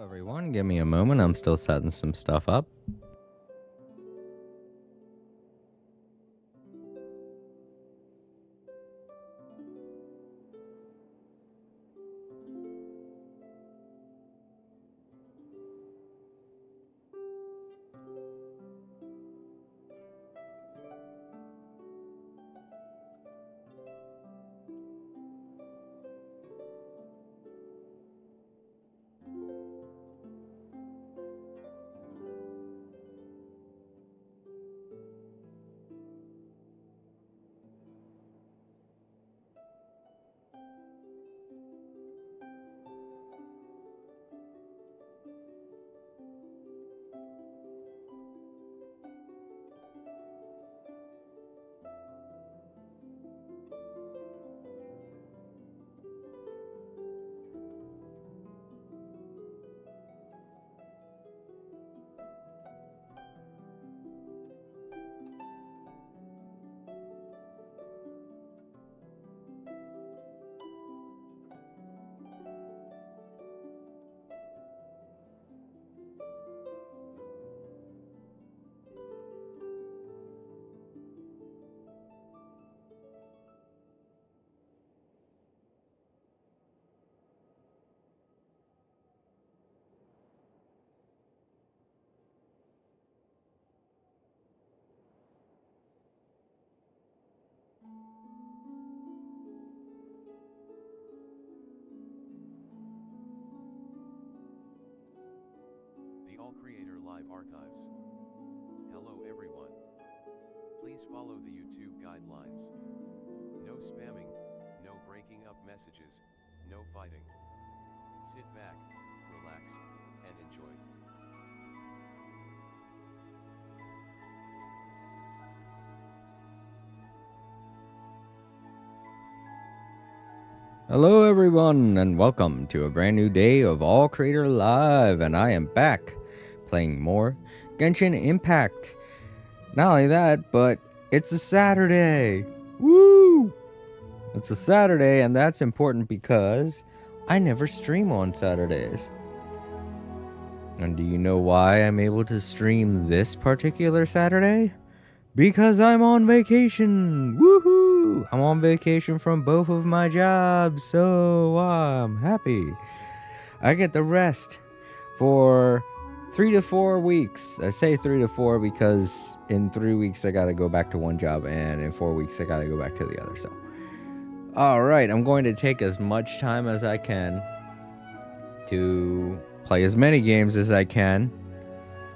Everyone, give me a moment. I'm still setting some stuff up. The All Creator Live Archives. Hello everyone. Please follow the YouTube guidelines. No spamming, no breaking up messages, no fighting. Sit back, relax, and enjoy. Hello, everyone, and welcome to a brand new day of All Creator Live. And I am back playing more Genshin Impact. Not only that, but it's a Saturday. Woo! It's a Saturday, and that's important because I never stream on Saturdays. And do you know why I'm able to stream this particular Saturday? Because I'm on vacation. Woohoo! I'm on vacation from both of my jobs, so I'm happy. I get the rest for 3 to 4 weeks. I say 3 to 4 because in 3 weeks I gotta go back to one job, and in 4 weeks I gotta go back to the other. So, all right, I'm going to take as much time as I can to play as many games as I can.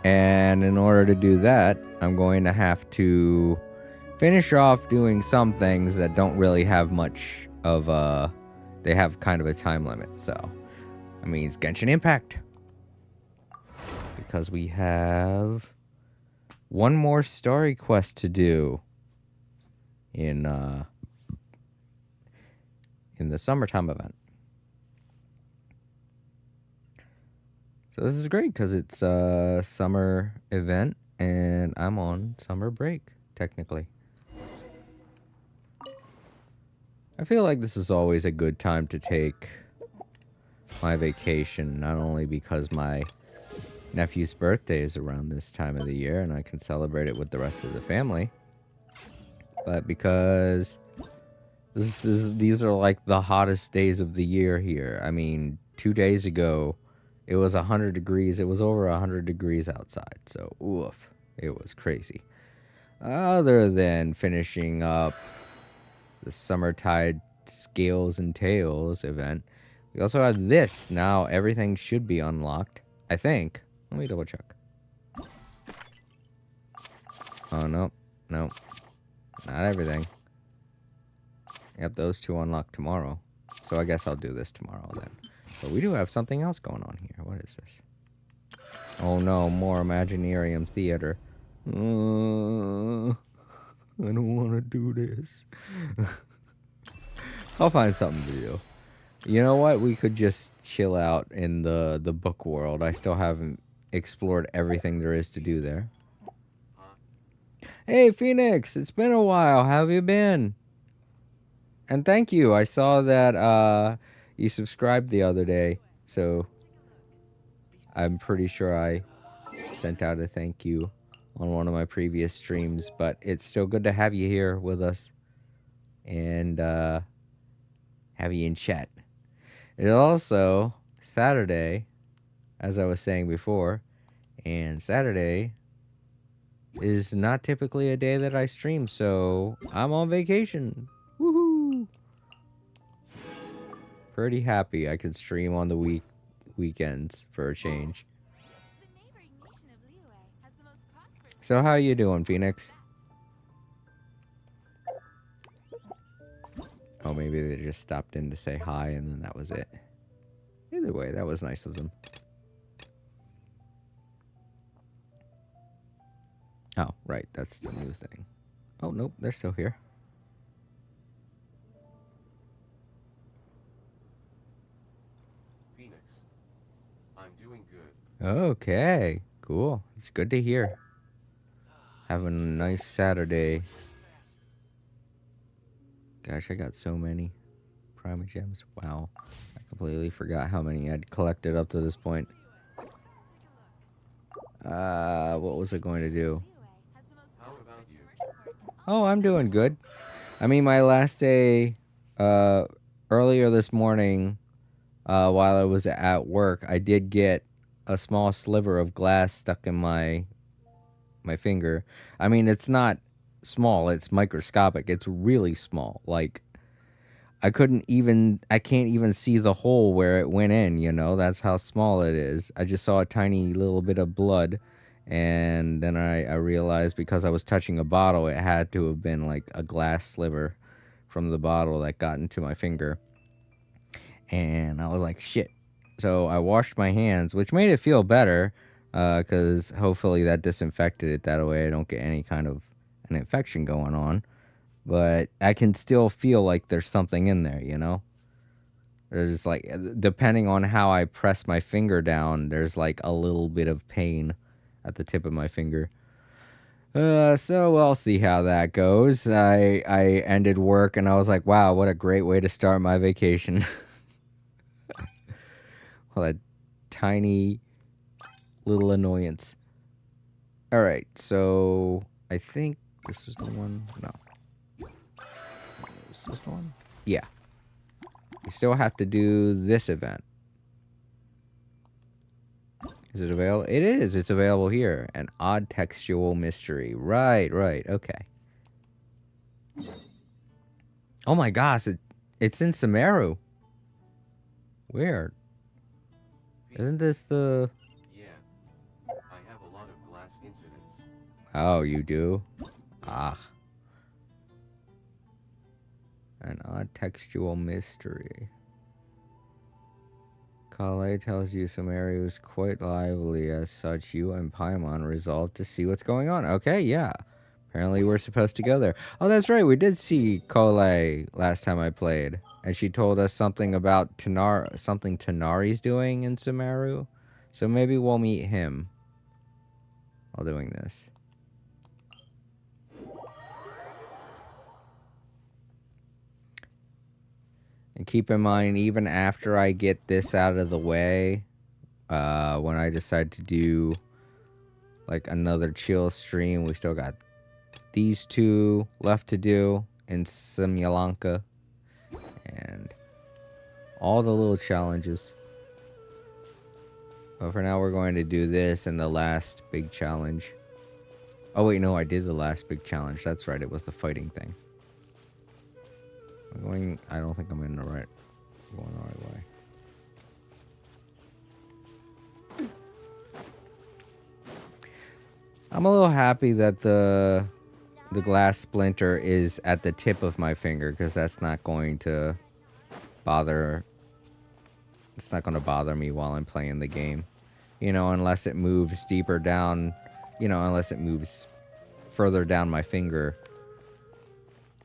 And in order to do that, I'm going to have to finish off doing some things that don't really have much of a... They have kind of a time limit, so... That means Genshin Impact. Because we have one more story quest to do in the summertime event. So this is great because it's a summer event and I'm on summer break, technically. I feel like this is always a good time to take my vacation, not only because my nephew's birthday is around this time of the year and I can celebrate it with the rest of the family, but because these are like the hottest days of the year here. I mean, 2 days ago, it was 100 degrees. It was over 100 degrees outside. So, oof, it was crazy. Other than finishing up the Summertide Scales and Tails event, we also have this. Now, everything should be unlocked, I think. Let me double check. Oh, no. No. Not everything. Yep, those two unlock tomorrow. So I guess I'll do this tomorrow then. But we do have something else going on here. What is this? Oh no, more Imaginarium Theater. I don't want to do this. I'll find something to do. You know what? We could just chill out in the book world. I still haven't explored everything there is to do there. Hey, Phoenix! It's been a while. How have you been? And thank you. I saw that you subscribed the other day, so I'm pretty sure I sent out a thank you on one of my previous streams, but it's still good to have you here with us and have you in chat. It also Saturday, as I was saying before, and Saturday is not typically a day that I stream, so I'm on vacation. Woohoo! Pretty happy I could stream on the weekends for a change. So how you doing, Phoenix? Oh, maybe they just stopped in to say hi and then that was it. Either way, that was nice of them. Oh, right, that's the new thing. Oh, nope, they're still here. Phoenix. I'm doing good. Okay, cool. It's good to hear. Having a nice Saturday. Gosh, I got so many Prima Gems. Wow. I completely forgot how many I'd collected up to this point. What was I going to do? How about you? Oh, I'm doing good. I mean, my last day, earlier this morning, while I was at work, I did get a small sliver of glass stuck in my finger. I mean, it's not small, it's microscopic. It's really small. Like, I can't even see the hole where it went in, you know? That's how small it is. I just saw a tiny little bit of blood, and then I realized because I was touching a bottle, it had to have been like a glass sliver from the bottle that got into my finger. And I was like, shit. So I washed my hands, which made it feel better, because hopefully that disinfected it. That way I don't get any kind of an infection going on. But I can still feel like there's something in there, you know? There's like, depending on how I press my finger down, there's like a little bit of pain at the tip of my finger. So we'll see how that goes. I ended work and I was like, wow, what a great way to start my vacation. Well, a tiny little annoyance. All right, so I think this is the one. No. Is this the one? Yeah. You still have to do this event. Is it available? It is. It's available here. An odd textual mystery. Right, right. Okay. Oh my gosh, it's in Sumeru. Weird. Isn't this the... Yeah. I have a lot of glass incidents. Oh, you do? Ah. An odd textual mystery. Kale tells you Sumeru is quite lively. As such, you and Paimon resolve to see what's going on. Okay, yeah. Apparently we're supposed to go there. Oh, that's right. We did see Kale last time I played. And she told us something about something Tanari's doing in Sumeru. So maybe we'll meet him while doing this. And keep in mind, even after I get this out of the way, when I decide to do like another chill stream, we still got these two left to do in Simulanka and all the little challenges. But for now, we're going to do this and the last big challenge. Oh wait, no, I did the last big challenge. That's right, it was the fighting thing. I don't think I'm going the right way. I'm a little happy that the glass splinter is at the tip of my finger, because that's not going to bother... It's not going to bother me while I'm playing the game. You know, unless it moves deeper down, you know, unless it moves further down my finger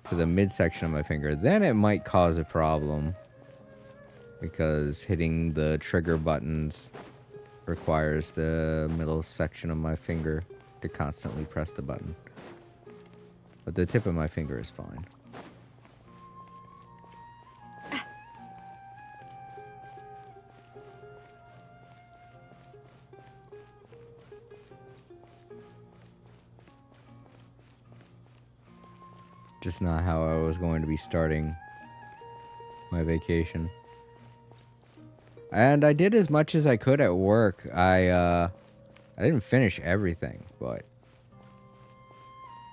to the midsection of my finger, then it might cause a problem, because hitting the trigger buttons requires the middle section of my finger to constantly press the button. But the tip of my finger is fine. Just not how I was going to be starting my vacation. And I did as much as I could at work. I didn't finish everything, but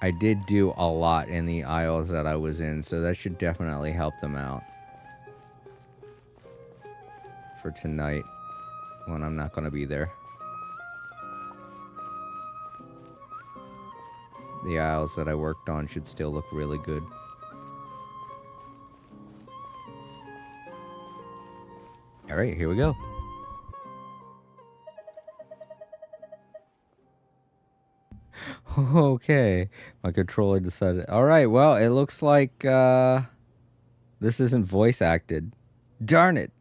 I did do a lot in the aisles that I was in, so that should definitely help them out for tonight when I'm not going to be there. The aisles that I worked on should still look really good. All right, here we go. Okay, my controller decided. All right, well, it looks like this isn't voice acted. Darn it.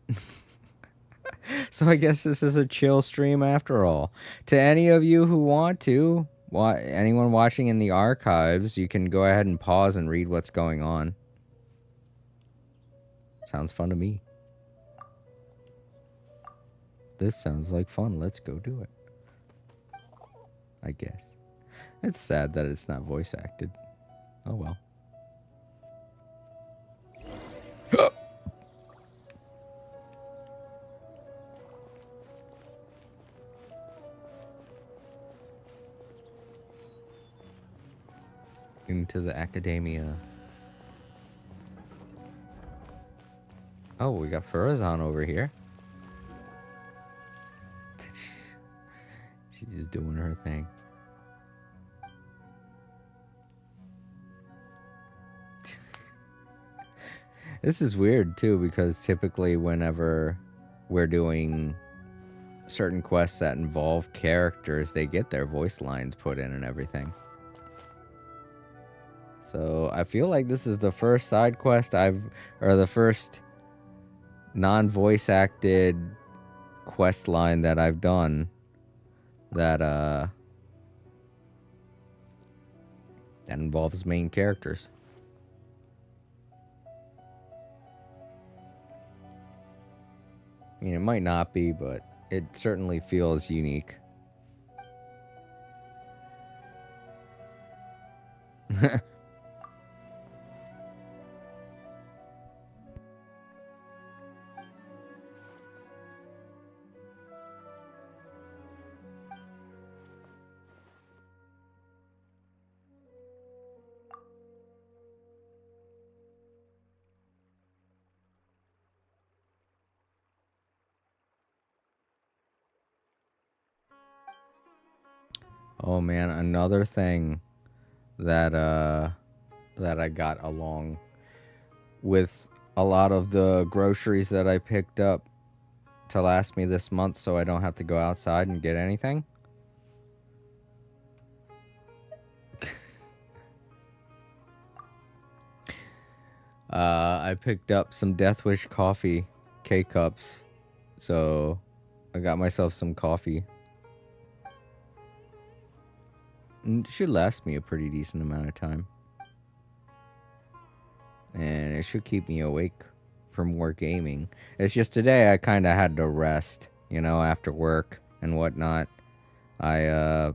So I guess this is a chill stream after all. To any of you who want to, anyone watching in the archives, you can go ahead and pause and read what's going on. Sounds fun to me. This sounds like fun. Let's go do it. I guess. It's sad that it's not voice acted. Oh well. Into the academia. Oh, we got Furazan over here. She's just doing her thing. This is weird too, because typically whenever we're doing certain quests that involve characters, they get their voice lines put in and everything. So I feel like this is the first side quest or the first non-voice acted quest line that I've done that involves main characters. I mean, it might not be, but it certainly feels unique. Oh man, another thing that I got along with a lot of the groceries that I picked up to last me this month so I don't have to go outside and get anything. I picked up some Death Wish coffee K-cups, so I got myself some coffee. And it should last me a pretty decent amount of time. And it should keep me awake for more gaming. It's just today I kind of had to rest, after work and whatnot. I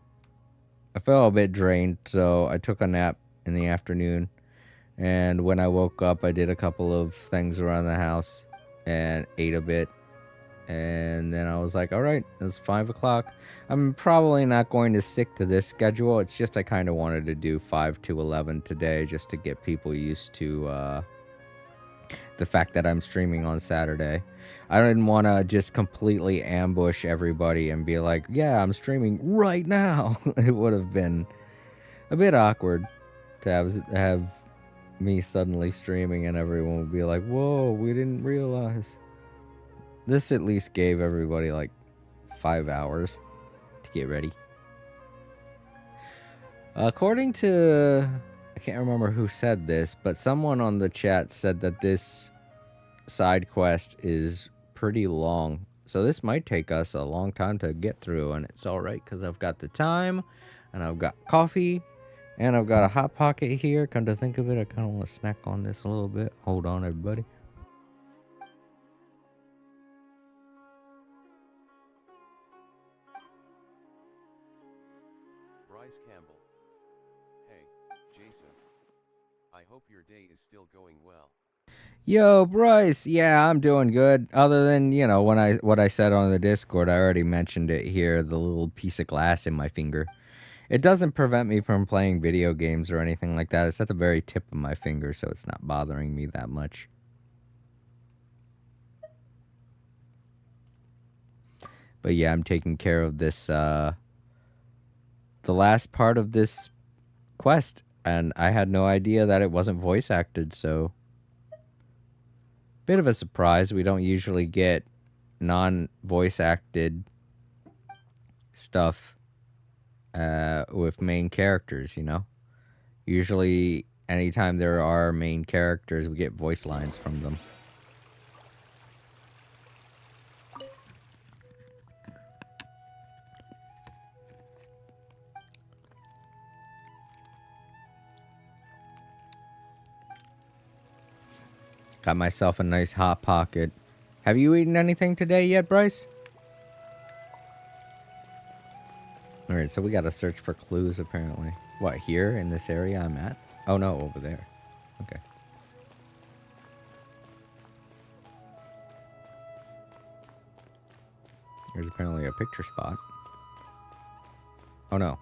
felt a bit drained, so I took a nap in the afternoon. And when I woke up, I did a couple of things around the house and ate a bit. And then I was like, all right, it's 5 o'clock. I'm probably not going to stick to this schedule. It's just I kind of wanted to do 5 to 11 today just to get people used to the fact that I'm streaming on Saturday. I didn't want to just completely ambush everybody and be like, yeah, I'm streaming right now. It would have been a bit awkward to have me suddenly streaming and everyone would be like, whoa, we didn't realize. This at least gave everybody like 5 hours to get ready. According to, I can't remember who said this, but someone on the chat said that this side quest is pretty long. So this might take us a long time to get through, and it's all right because I've got the time, and I've got coffee, and I've got a Hot Pocket here. Come to think of it, I kind of want to snack on this a little bit. Hold on, everybody. Bryce Campbell. Hey, Jason. I hope your day is still going well. Yo, Bryce. Yeah, I'm doing good. Other than, what I said on the Discord, I already mentioned it here, the little piece of glass in my finger. It doesn't prevent me from playing video games or anything like that. It's at the very tip of my finger, so it's not bothering me that much. But yeah, I'm taking care of this, the last part of this quest, and I had no idea that it wasn't voice acted, so bit of a surprise. We don't usually get non-voice acted stuff with main characters, Usually, anytime there are main characters, we get voice lines from them. Got myself a nice hot pocket. Have you eaten anything today yet, Bryce? Alright, so we gotta search for clues apparently. What, here in this area I'm at? Oh no, over there. Okay. There's apparently a picture spot. Oh no.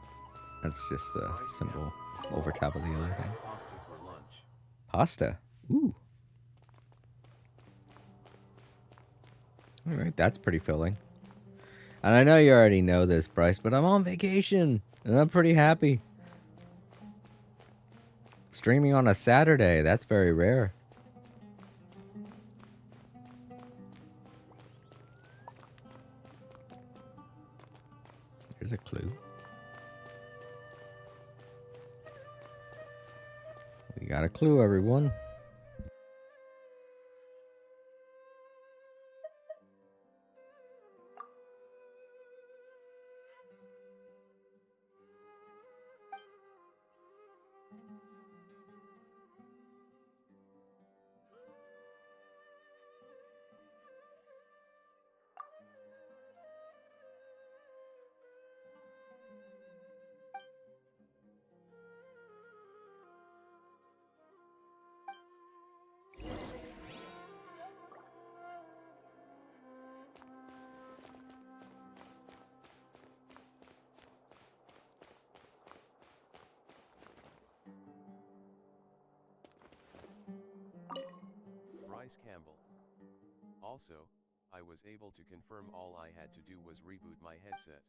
That's just the symbol over top of the other thing. Pasta for lunch. Pasta. Ooh. Alright, that's pretty filling. And I know you already know this, Bryce, but I'm on vacation. And I'm pretty happy. Streaming on a Saturday. That's very rare. Here's a clue. We got a clue, everyone. Bryce Campbell. Also, I was able to confirm all I had to do was reboot my headset.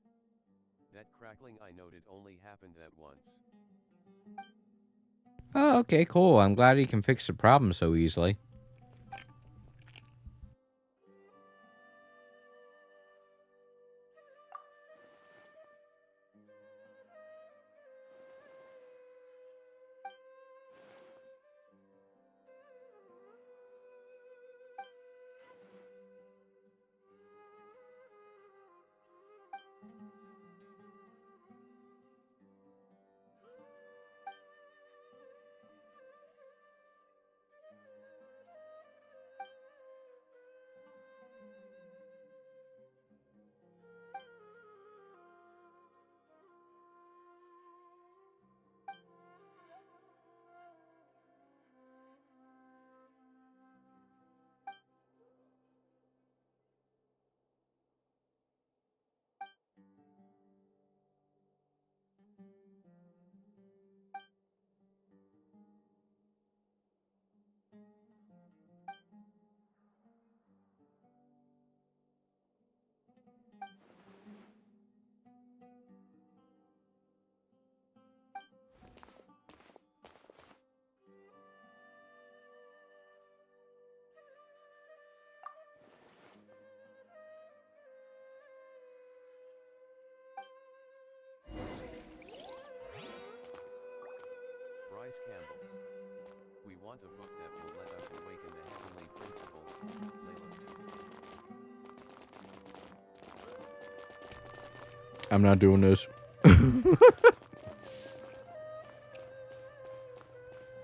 That crackling I noted only happened that once. Oh, okay, cool. I'm glad he can fix the problem so easily. Bryce Campbell. We want a book that will let us awaken the heavenly principles, Layla. I'm not doing this.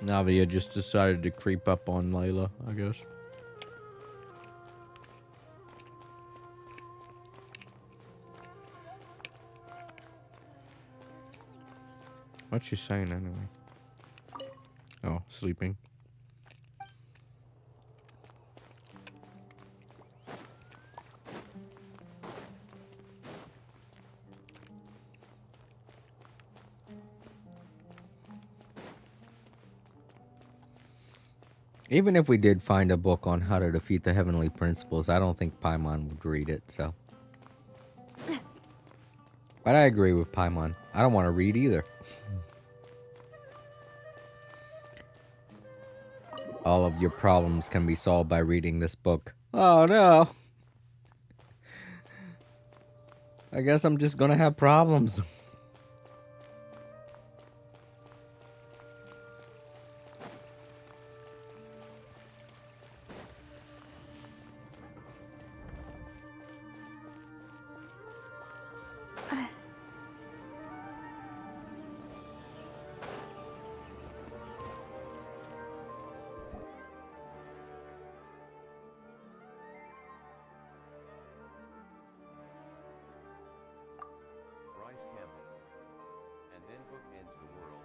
Navia just decided to creep up on Layla, I guess. What's she saying anyway? Oh, sleeping. Even if we did find a book on how to defeat the heavenly principles, I don't think Paimon would read it, so. But I agree with Paimon. I don't want to read either. All of your problems can be solved by reading this book. Oh no! I guess I'm just gonna have problems. Bryce Campbell. And then book ends the world.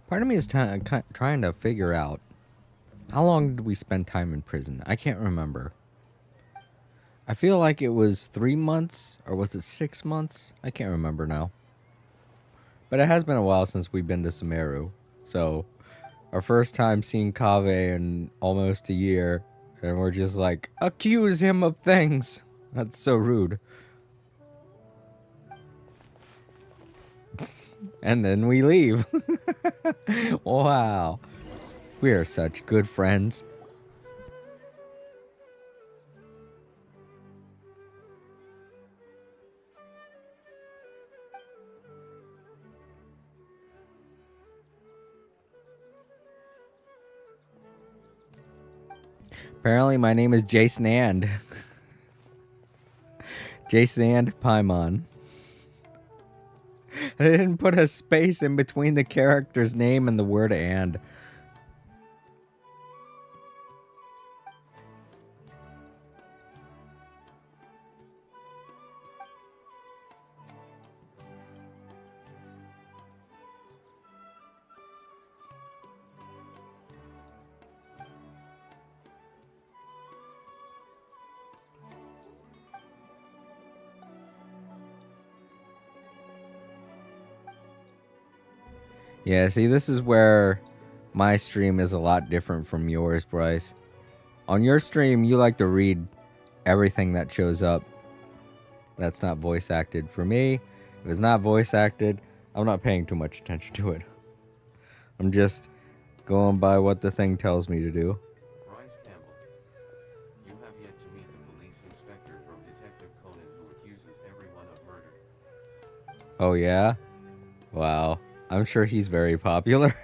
Part of me is trying to figure out how long did we spend time in prison? I can't remember. I feel like it was 3 months, or was it 6 months? I can't remember now. But it has been a while since we've been to Sumeru. So, our first time seeing Kaveh in almost a year, and we're just like, accuse him of things. That's so rude. And then we leave. Wow. We are such good friends. Apparently, my name is Jason And. Jason and Paimon. I didn't put a space in between the character's name and the word and. Yeah, see, this is where my stream is a lot different from yours, Bryce. On your stream, you like to read everything that shows up that's not voice acted. For me, if it's not voice acted, I'm not paying too much attention to it. I'm just going by what the thing tells me to do. Bryce Campbell. You have yet to meet the police inspector from Detective Conan who accuses everyone of murder. Oh, yeah? Wow. I'm sure he's very popular.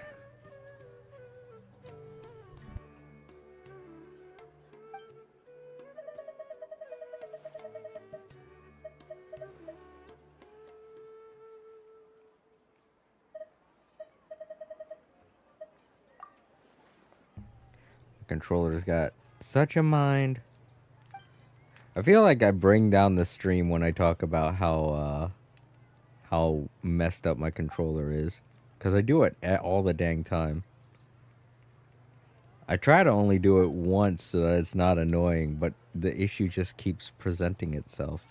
The controller's got such a mind. I feel like I bring down the stream when I talk about how messed up my controller is, because I do it all the dang time. I try to only do it once so that it's not annoying, but the issue just keeps presenting itself.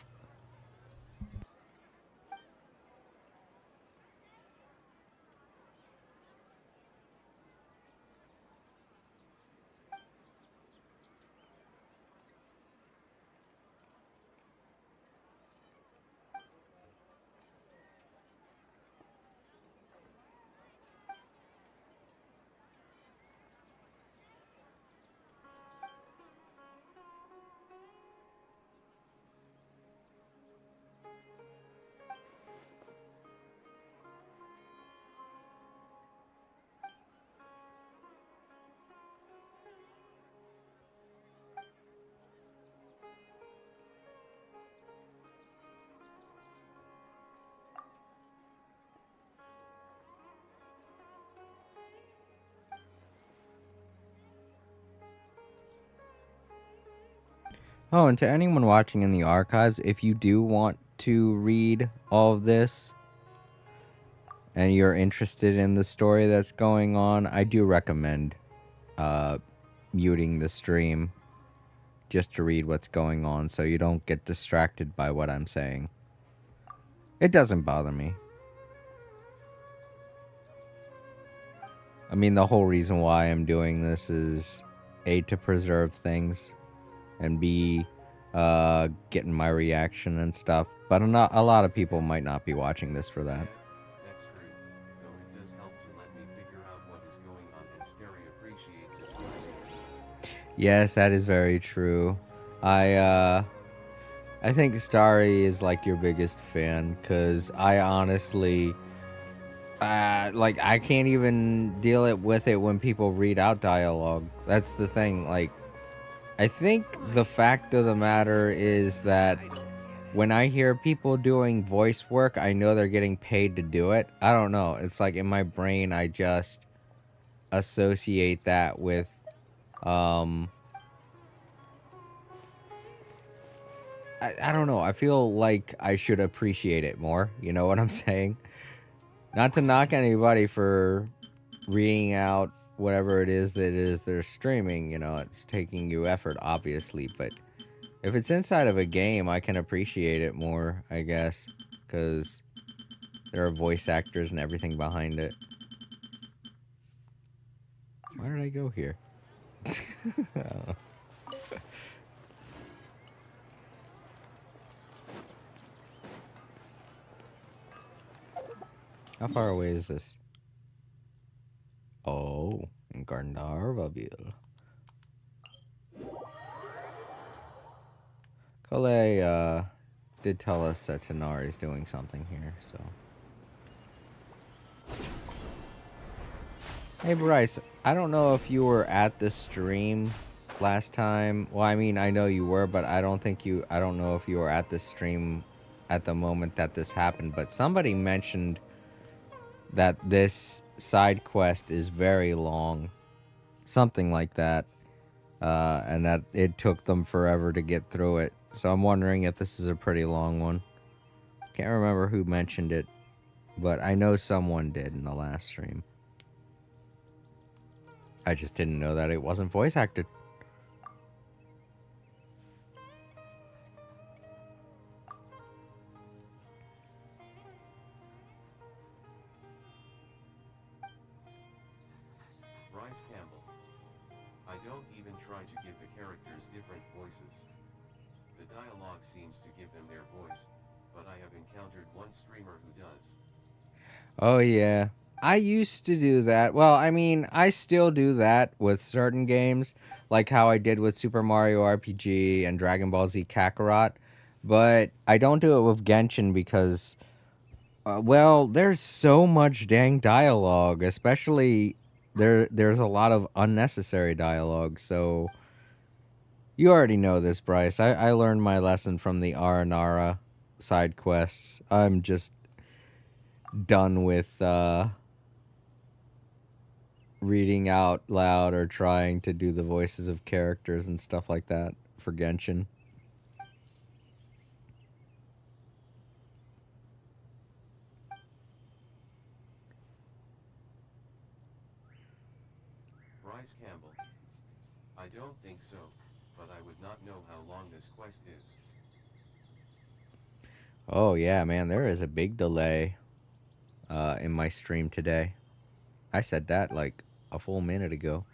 Oh, and to anyone watching in the archives, if you do want to read all of this and you're interested in the story that's going on, I do recommend muting the stream just to read what's going on so you don't get distracted by what I'm saying. It doesn't bother me. I mean, the whole reason why I'm doing this is A, to preserve things, and B, getting my reaction and stuff. But a lot of people might not be watching this for that. That's true, though it does help to let me figure out what is going on, and Scary appreciates it. Yes, that is very true. I think Starry is like your biggest fan, because I honestly, like, I can't even deal with it when people read out dialogue. That's the thing. Like, I think the fact of the matter is that when I hear people doing voice work, I know they're getting paid to do it. I don't know. It's like in my brain, I just associate that with, I don't know. I feel like I should appreciate it more. You know what I'm saying? Not to knock anybody for reading out whatever it is they're streaming. You know, it's taking you effort, obviously. But if it's inside of a game, I can appreciate it more, I guess. Because there are voice actors and everything behind it. Why did I go here? How far away is this? Oh, in Garnarvaville. Kale did tell us that Tanari is doing something here, so. Hey Bryce, I don't know if you were at the stream last time. Well, I mean, I know you were, but I don't know if you were at the stream at the moment that this happened, but somebody mentioned that this side quest is very long. Something like that. And that it took them forever to get through it. So I'm wondering if this is a pretty long one. Can't remember who mentioned it, but I know someone did in the last stream. I just didn't know that it wasn't voice acted. Bryce Campbell. I don't even try to give the characters different voices. The dialogue seems to give them their voice, but I have encountered one streamer who does. Oh yeah. I used to do that. Well, I mean, I still do that with certain games, like how I did with Super Mario RPG and Dragon Ball Z Kakarot, but I don't do it with Genshin because well, there's so much dang dialogue, especially there's a lot of unnecessary dialogue. So you already know this, Bryce. I learned my lesson from the Aranara side quests. I'm just done with reading out loud or trying to do the voices of characters and stuff like that for Genshin. Bryce Campbell. I don't think so, but I would not know how long this quest is. Oh yeah, man, there is a big delay in my stream today. I said that like a full minute ago.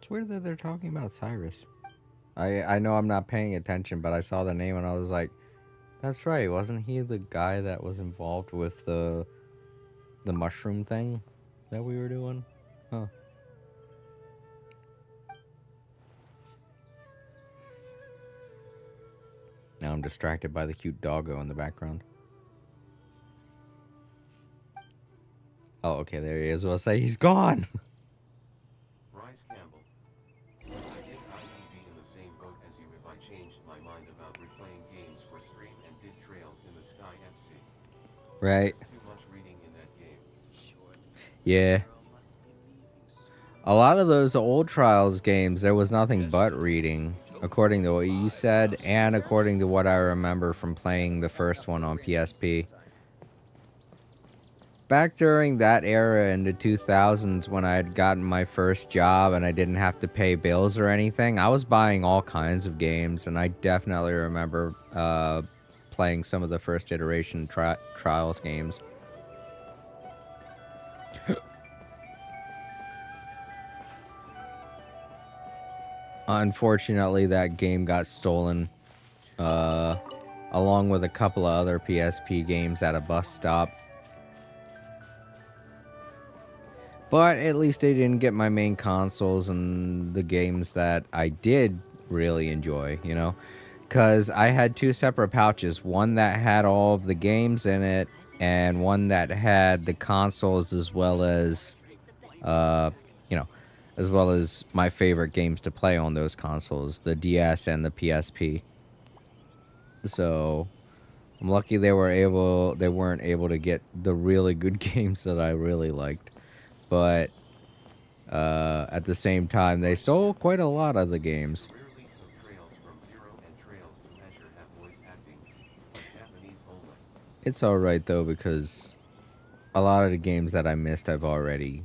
It's weird that they're talking about Cyrus. I know I'm not paying attention, but I saw the name and I was like, that's right. Wasn't he the guy that was involved with the mushroom thing that we were doing? Huh. Now I'm distracted by the cute doggo in the background. Oh, okay, there he is. We'll say he's gone. Bryce Campbell. I think I'd be in the same boat as you if I changed my mind about replaying games for stream and did Trails in the Sky FC. Right. There's too much reading in that game. Yeah. A lot of those old Trials games, there was nothing but reading, according to what you said, and according to what I remember from playing the first one on PSP. Back during that era in the 2000s when I had gotten my first job and I didn't have to pay bills or anything, I was buying all kinds of games, and I definitely remember playing some of the first iteration Trials games. Unfortunately, that game got stolen, along with a couple of other PSP games at a bus stop. But at least I didn't get my main consoles and the games that I did really enjoy, you know? Because I had two separate pouches, one that had all of the games in it, and one that had the consoles as well as, uh, you know, as well as my favorite games to play on those consoles, the DS and the PSP. So I'm lucky they weren't able to get the really good games that I really liked. But at the same time, they stole quite a lot of the games. Release of Trails from Zero and Trails to Measure have voice acting, but Japanese only. It's alright though, because a lot of the games that I missed I've already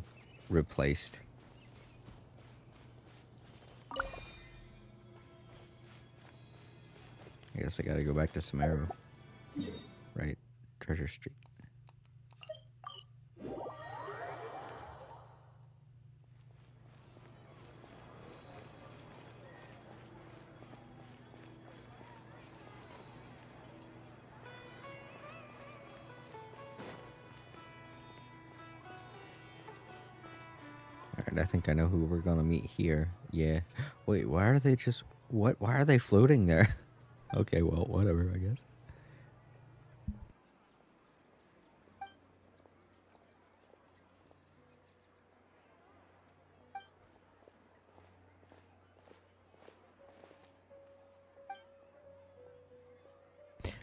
replaced. I guess I gotta go back to Sumeru. Right? Treasure Street. Alright, I think I know who we're gonna meet here. Yeah. Wait, why are they just... What? Why are they floating there? Okay, well, whatever, I guess.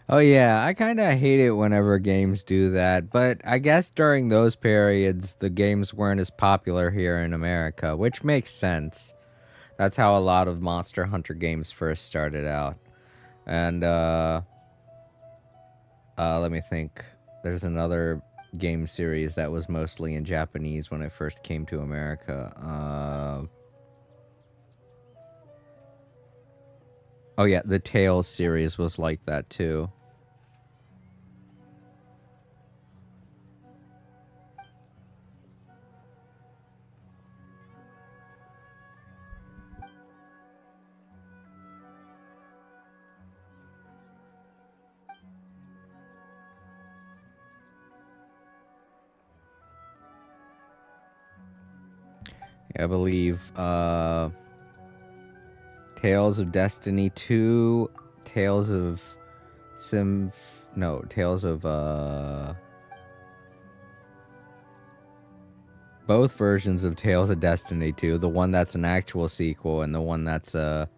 Oh yeah, I kind of hate it whenever games do that, but I guess during those periods the games weren't as popular here in America, which makes sense. That's how a lot of Monster Hunter games first started out. And let me think. There's another game series that was mostly in Japanese when it first came to America. Oh yeah, the Tales series was like that too. I believe Tales of Destiny 2, Tales of Tales of both versions of Tales of Destiny 2, the one that's an actual sequel and the one that's a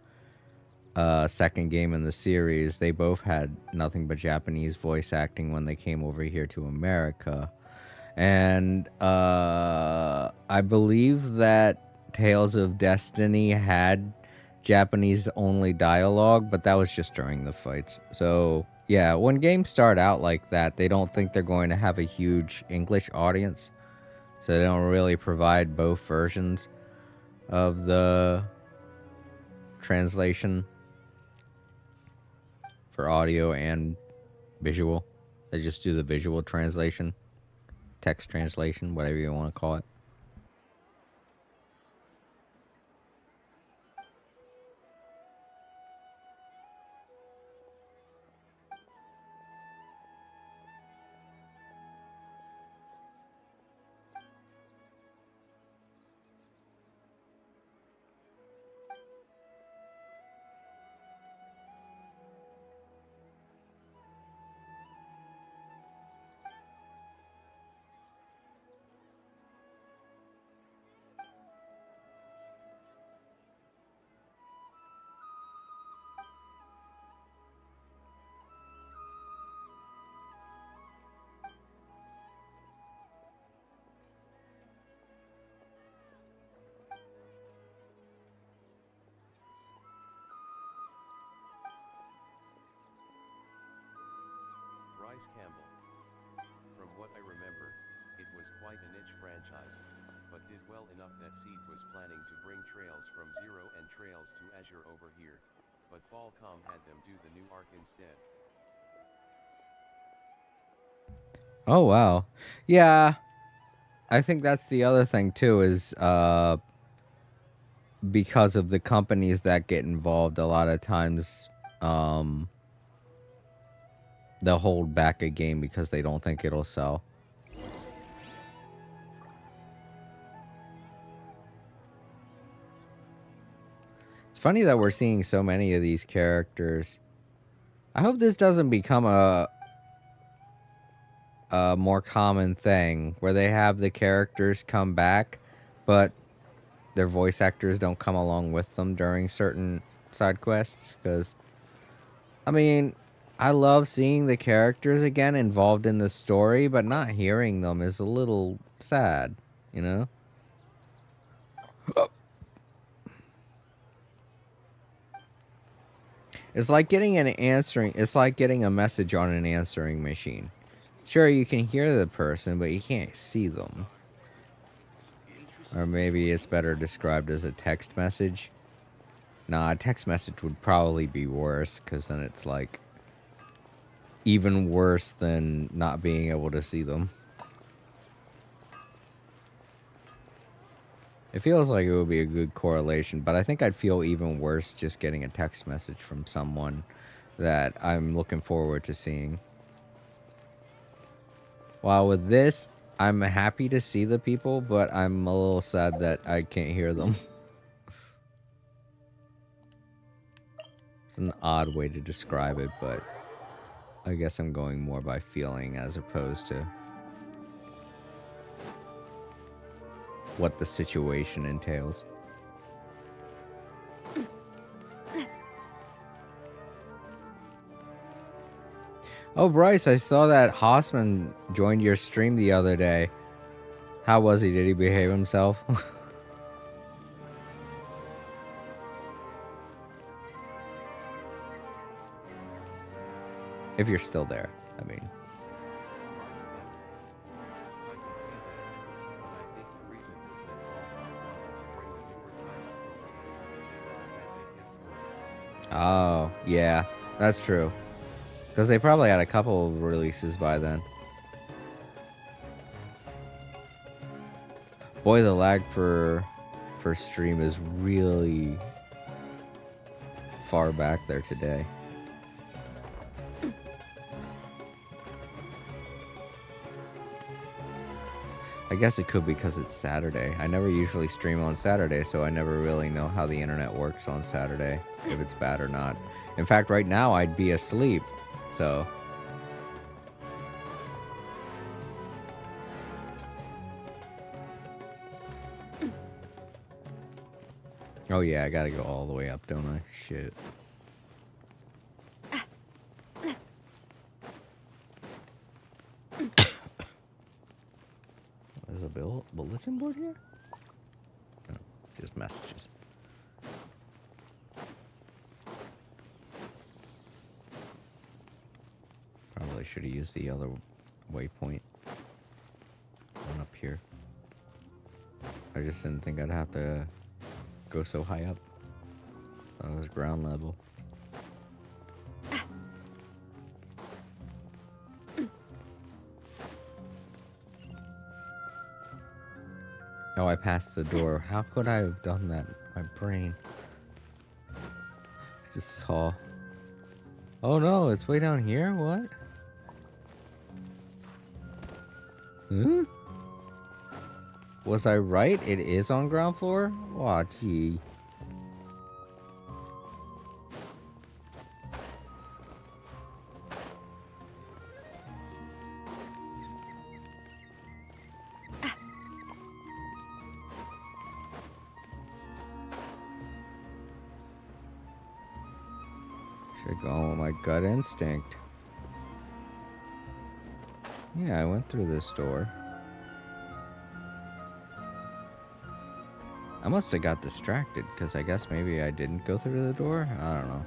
second game in the series, they both had nothing but Japanese voice acting when they came over here to America. And I believe that Tales of Destiny had Japanese only dialogue, but that was just during the fights. So yeah, when games start out like that, they don't think they're going to have a huge English audience, so they don't really provide both versions of the translation for audio and visual. They just do the visual translation, text translation, whatever you want to call it. Bryce Campbell. From what I remember, it was quite a niche franchise, but did well enough that Seed was planning to bring Trails from Zero and Trails to Azure over here, but Falcom had them do the new arc instead. Oh wow. Yeah, I think that's the other thing too is because of the companies that get involved, a lot of times um, they'll hold back a game because they don't think it'll sell. It's funny that we're seeing so many of these characters. I hope this doesn't become a more common thing where they have the characters come back, but their voice actors don't come along with them during certain side quests. Because, I mean, I love seeing the characters again involved in the story, but not hearing them is a little sad, you know? It's like getting it's like getting a message on an answering machine. Sure, you can hear the person, but you can't see them. Or maybe it's better described as a text message. Nah, a text message would probably be worse, because then it's like even worse than not being able to see them. It feels like it would be a good correlation, but I think I'd feel even worse just getting a text message from someone that I'm looking forward to seeing. While with this, I'm happy to see the people, but I'm a little sad that I can't hear them. It's an odd way to describe it, but I guess I'm going more by feeling as opposed to what the situation entails. Oh, Bryce, I saw that Hossman joined your stream the other day. How was he? Did he behave himself? If you're still there, I mean. Bryce Campbell. I can see that, but I think the reason was that Falcom wanted to bring the newer titles over here, and that they kept going. Oh, yeah, that's true. Because they probably had a couple of releases by then. Boy, the lag for stream is really far back there today. I guess it could be because it's Saturday. I never usually stream on Saturday, so I never really know how the internet works on Saturday, if it's bad or not. In fact, right now I'd be asleep, so... Oh yeah, I gotta go all the way up, don't I? Shit. There's a bulletin board here? No, just messages. Probably should have used the other waypoint. One up here. I just didn't think I'd have to go so high up. That was ground level. Oh, I passed the door. How could I have done that? My brain. I just saw. Oh no, it's way down here? What? Huh? Was I right? It is on ground floor? Aw, gee. Should go with my gut instinct. Yeah, I went through this door. I must have got distracted, because I guess maybe I didn't go through the door? I don't know.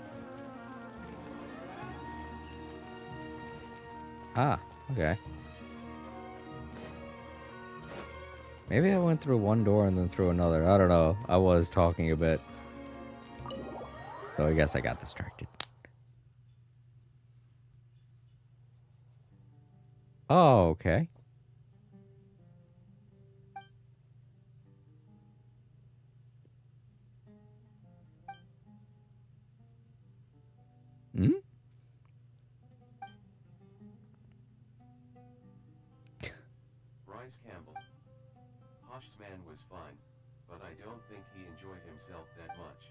Ah, okay. Maybe I went through one door and then through another. I don't know. I was talking a bit. So I guess I got distracted. Oh, okay. Hmm? Bryce Campbell. Hosh's man was fine, but I don't think he enjoyed himself that much.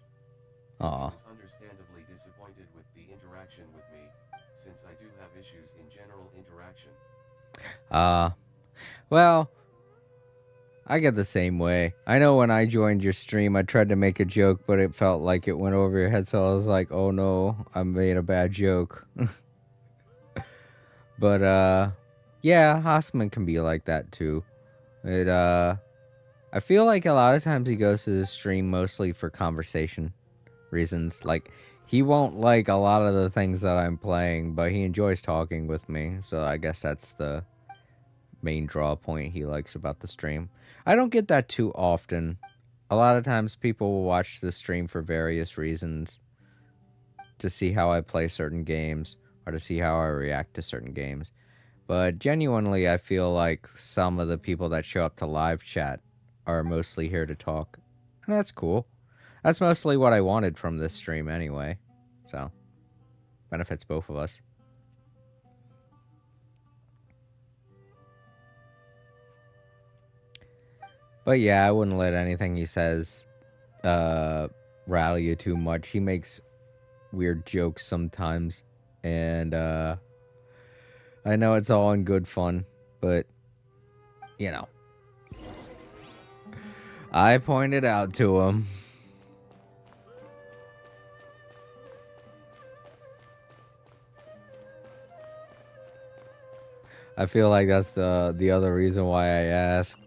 Aw. He was understandably disappointed with the interaction with me, since I do have issues in general interaction. Well, I get the same way. I know when I joined your stream, I tried to make a joke, but it felt like it went over your head, so I was like, oh no, I made a bad joke. But, yeah, Hossman can be like that too. I feel like a lot of times he goes to the stream mostly for conversation reasons. Like, he won't like a lot of the things that I'm playing, but he enjoys talking with me, so I guess that's the main draw point he likes about the stream. I don't get that too often. A lot of times people will watch the stream for various reasons. To see how I play certain games, or to see how I react to certain games. But genuinely, I feel like some of the people that show up to live chat are mostly here to talk. And that's cool. That's mostly what I wanted from this stream anyway. So, benefits both of us. But yeah, I wouldn't let anything he says rattle you too much. He makes weird jokes sometimes. And I know it's all in good fun, but, you know. I pointed out to him. I feel like that's the other reason why I asked.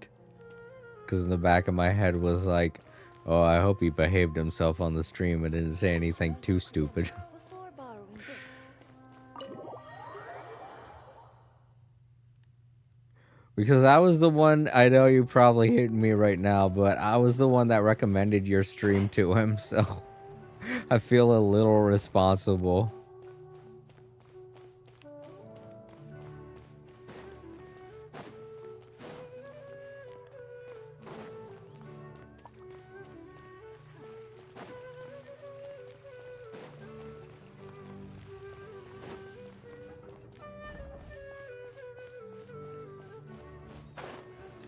Because in the back of my head was like, oh, I hope he behaved himself on the stream and didn't say anything too stupid. Because I was the one, I know you probably hate me right now, but I was the one that recommended your stream to him, so I feel a little responsible.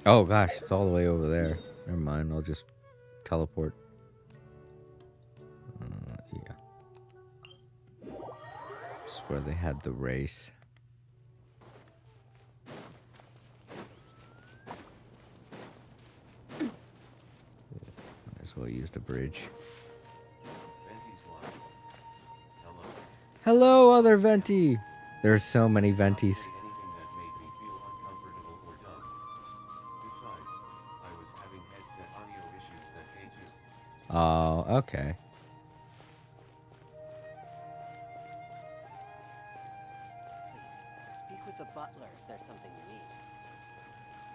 Oh gosh, it's all the way over there. Never mind, I'll just teleport. Yeah. Just where they had the race. Might as well use the bridge. Venti's wife. Hello. Hello, other Venti! There's so many Did not Ventis. say anything that made me feel uncomfortable or dumb. Besides, I was having headset audio issues that day too. Oh, okay. Please, speak with the butler if there's something you need.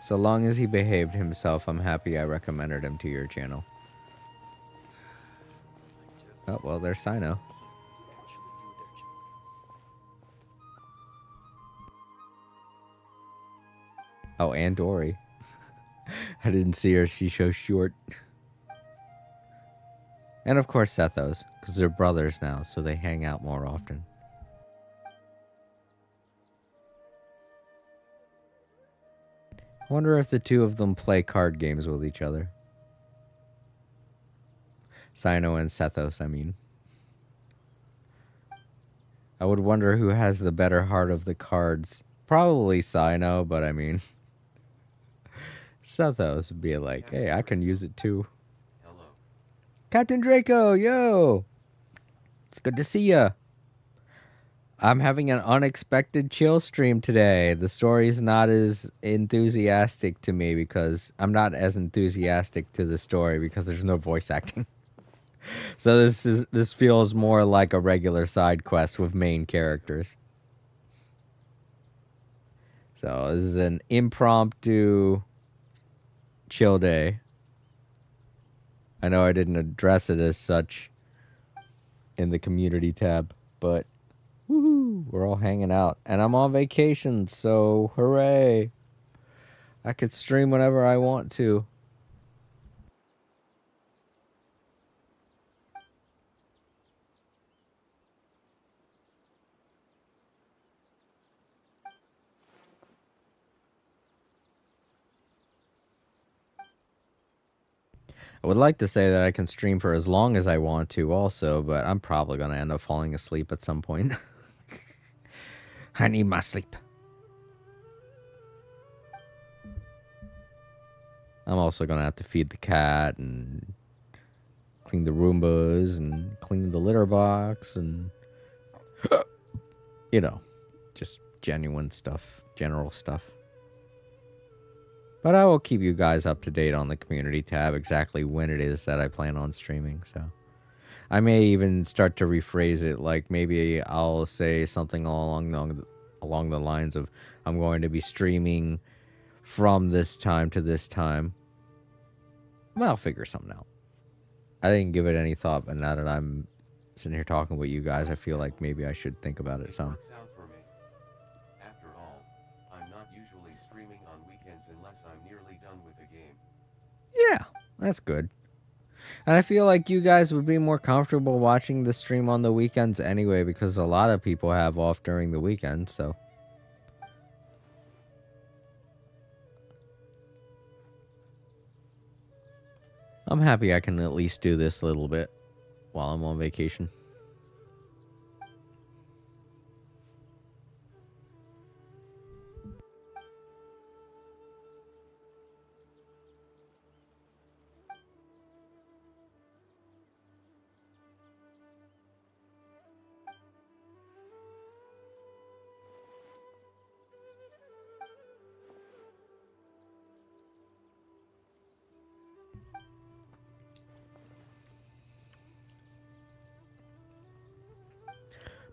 So long as he behaved himself, I'm happy I recommended him to your channel. Oh, well, there's Sino. Actually do their job. Oh, and Dory. I didn't see her. She's so short. And of course Sethos, because they're brothers now, so they hang out more often. I wonder if the two of them play card games with each other. Sino and Sethos, I mean. I would wonder who has the better heart of the cards. Probably Sino, but I mean... Sethos would be like, hey, I can use it too. Hello. Captain Draco, yo! It's good to see ya. I'm having an unexpected chill stream today. The story's not as enthusiastic to me because I'm not as enthusiastic to the story because there's no voice acting. So this feels more like a regular side quest with main characters. So this is an impromptu chill day. I know I didn't address it as such in the community tab, but woohoo, we're all hanging out. And I'm on vacation, so hooray. I could stream whenever I want to. I would like to say that I can stream for as long as I want to also, but I'm probably going to end up falling asleep at some point. I need my sleep. I'm also going to have to feed the cat and clean the Roombas and clean the litter box and, you know, just genuine stuff, general stuff. But I will keep you guys up to date on the community tab exactly when it is that I plan on streaming, so... I may even start to rephrase it, like maybe I'll say something along the lines of I'm going to be streaming from this time to this time. Well, I'll figure something out. I didn't give it any thought, but now that I'm sitting here talking with you guys, I feel like maybe I should think about it some. Works out for me. After all, I'm not usually streaming on weekends unless I'm nearly done with a game. Yeah, that's good. And I feel like you guys would be more comfortable watching the stream on the weekends anyway, because a lot of people have off during the weekend, so... I'm happy I can at least do this a little bit while I'm on vacation.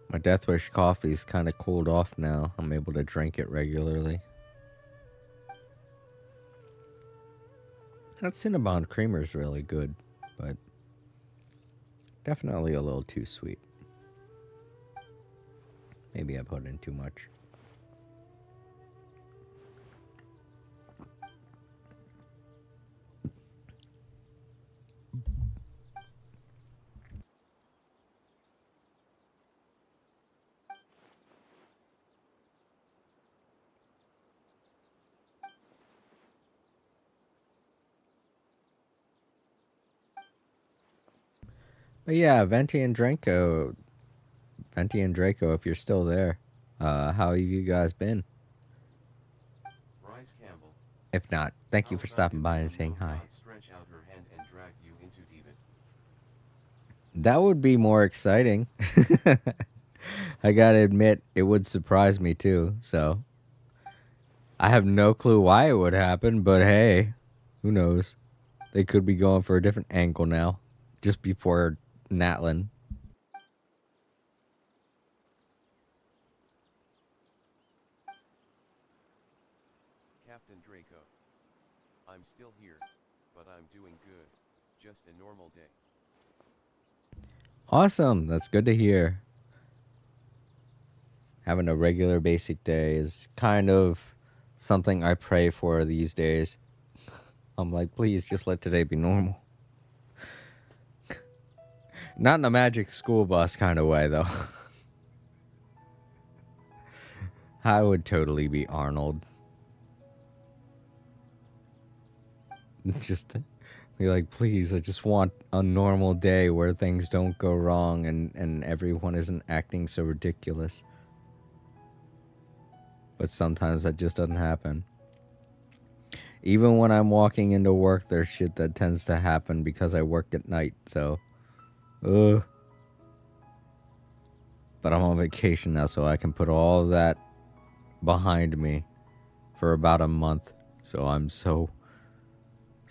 My Death Wish coffee's kind of cooled off now. I'm able to drink it regularly. That Cinnabon creamer is really good, but definitely a little too sweet. Maybe I put in too much. But yeah, Venti and Draco, if you're still there, how have you guys been? Bryce Campbell. If not, thank you How for about stopping if by the and saying unknown hi. god stretch out her hand and drag you into Tibet? That would be more exciting. I gotta admit, it would surprise me too. So I have no clue why it would happen, but hey, who knows? They could be going for a different angle now, just before Natlin. Captain Draco. I'm still here, but I'm doing good. Just a normal day. Awesome, that's good to hear. Having a regular basic day is kind of something I pray for these days. I'm like, please just let today be normal. Not in a magic school bus kind of way, though. I would totally be Arnold. Just be like, please, I just want a normal day where things don't go wrong and everyone isn't acting so ridiculous. But sometimes that just doesn't happen. Even when I'm walking into work, there's shit that tends to happen because I work at night, so. Ugh. But I'm on vacation now, so I can put all of that behind me for about a month. So I'm so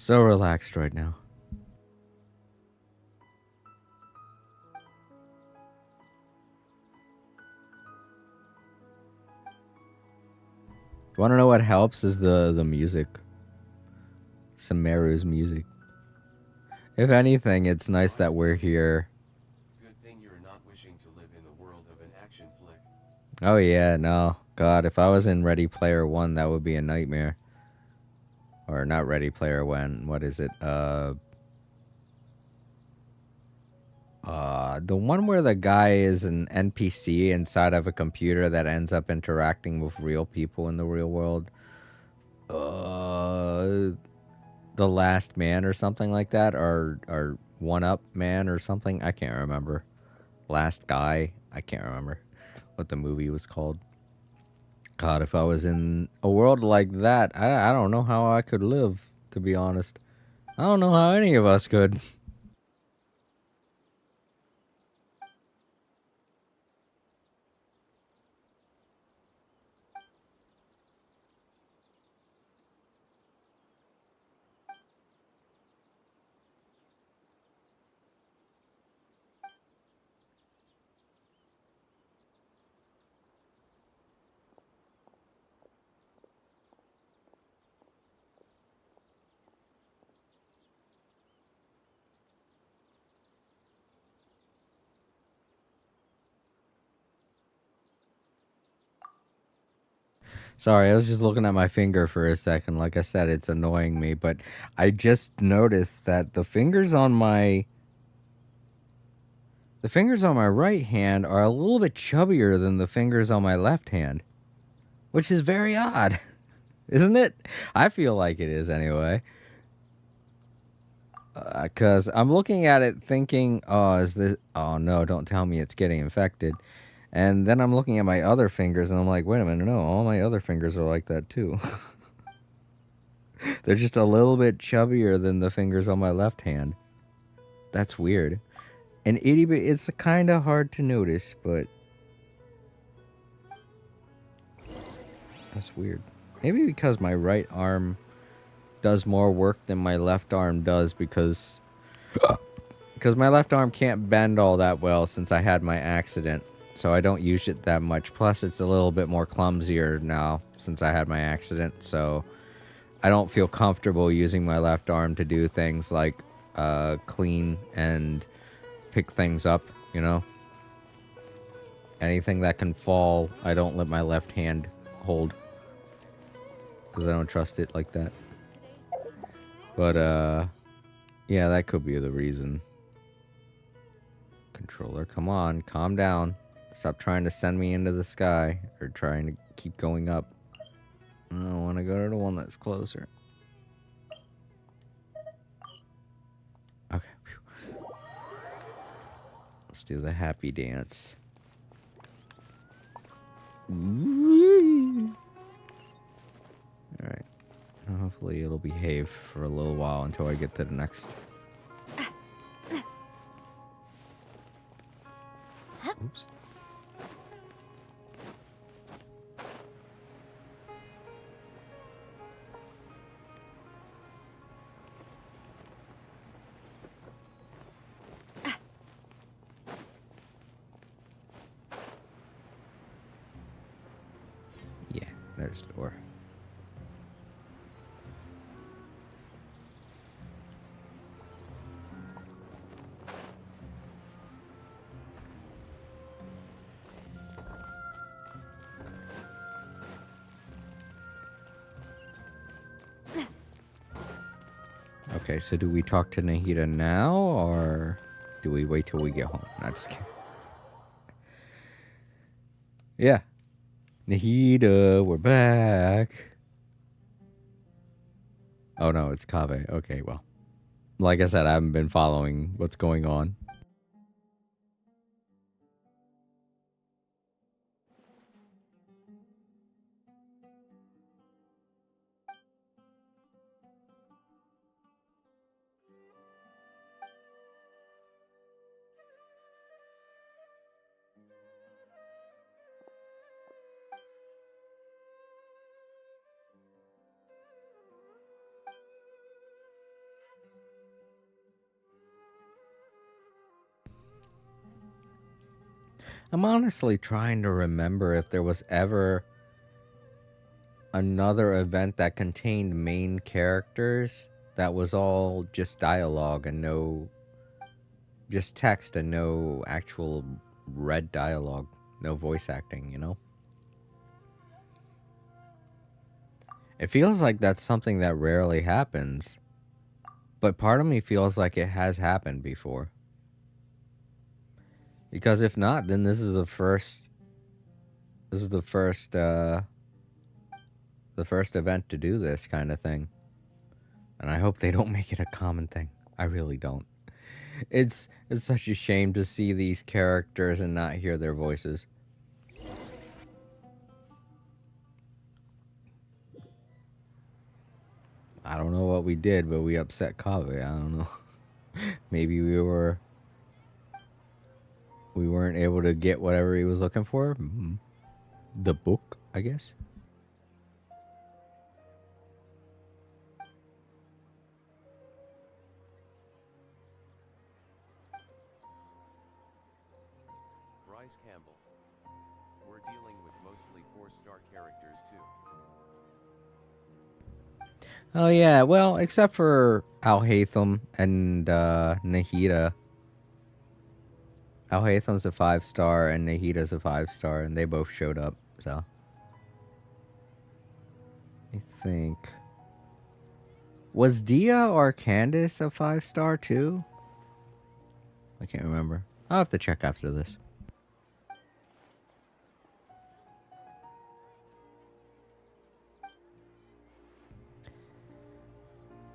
relaxed right now. You want to know what helps is the music. Samaru's music. If anything, it's nice that we're here. Good thing you're not wishing to live in the world of an action flick. Oh yeah, no. God, if I was in Ready Player One, that would be a nightmare. Or not Ready Player One, what is it? The one where the guy is an NPC inside of a computer that ends up interacting with real people in the real world. The Last Man or something like that, or One Up Man or something. I can't remember. Last Guy. I can't remember what the movie was called. God, if I was in a world like that, I don't know how I could live. To be honest, I don't know how any of us could. Sorry, I was just looking at my finger for a second. Like I said, it's annoying me, but I just noticed that the fingers on my right hand are a little bit chubbier than the fingers on my left hand, which is very odd, isn't it? I feel like it is anyway. Because I'm looking at it thinking, oh, is this? Oh no, don't tell me it's getting infected. And then I'm looking at my other fingers and I'm like, wait a minute, no, all my other fingers are like that too. They're just a little bit chubbier than the fingers on my left hand. That's weird. And it's kind of hard to notice, but that's weird. Maybe because my right arm does more work than my left arm does because my left arm can't bend all that well since I had my accident. So I don't use it that much. Plus it's a little bit more clumsier now since I had my accident. So I don't feel comfortable using my left arm to do things like clean and pick things up, you know? Anything that can fall, I don't let my left hand hold because I don't trust it like that. But yeah, that could be the reason. Controller, come on, calm down. Stop trying to send me into the sky or trying to keep going up. I want to go to the one that's closer. Okay. Let's do the happy dance. Alright. Hopefully it'll behave for a little while until I get to the next. Oops. Yeah, there's the door. Okay, so do we talk to Nahida now, or do we wait till we get home? Not just kidding. Yeah. Nahida, we're back. Oh no, it's Kaveh. Okay, well. Like I said, I haven't been following what's going on. I'm honestly trying to remember if there was ever another event that contained main characters that was all just dialogue and no, just text and no actual read dialogue, no voice acting, you know? It feels like that's something that rarely happens, but part of me feels like it has happened before. Because if not, then this is the first event to do this kind of thing. And I hope they don't make it a common thing. I really don't. It's such a shame to see these characters and not hear their voices. I don't know what we did, but we upset Kaveh. I don't know. Maybe we weren't able to get whatever he was looking for. The book, I guess. Bryce Campbell. We're dealing with mostly 4-star characters too. Oh yeah, well, except for Al Haytham and Nahida. Al Haytham's a 5-star and Nahida's a 5-star, and they both showed up, so I think. Was Dia or Candace a 5-star too? I can't remember. I'll have to check after this.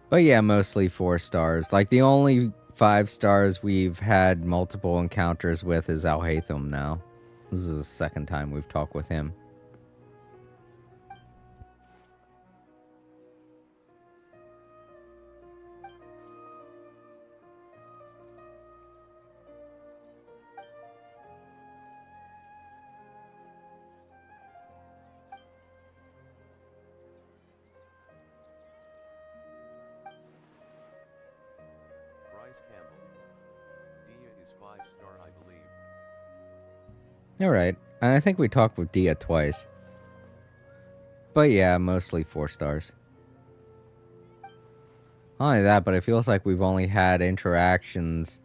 But yeah, mostly 4 stars. Like the only 5 stars we've had multiple encounters with is Al Haytham now. This is the second time we've talked with him. Bryce Campbell. Dia is 5-star, I believe. Alright. I think we talked with Dia twice. But yeah, mostly 4 stars. Not only that, but it feels like we've only had interactions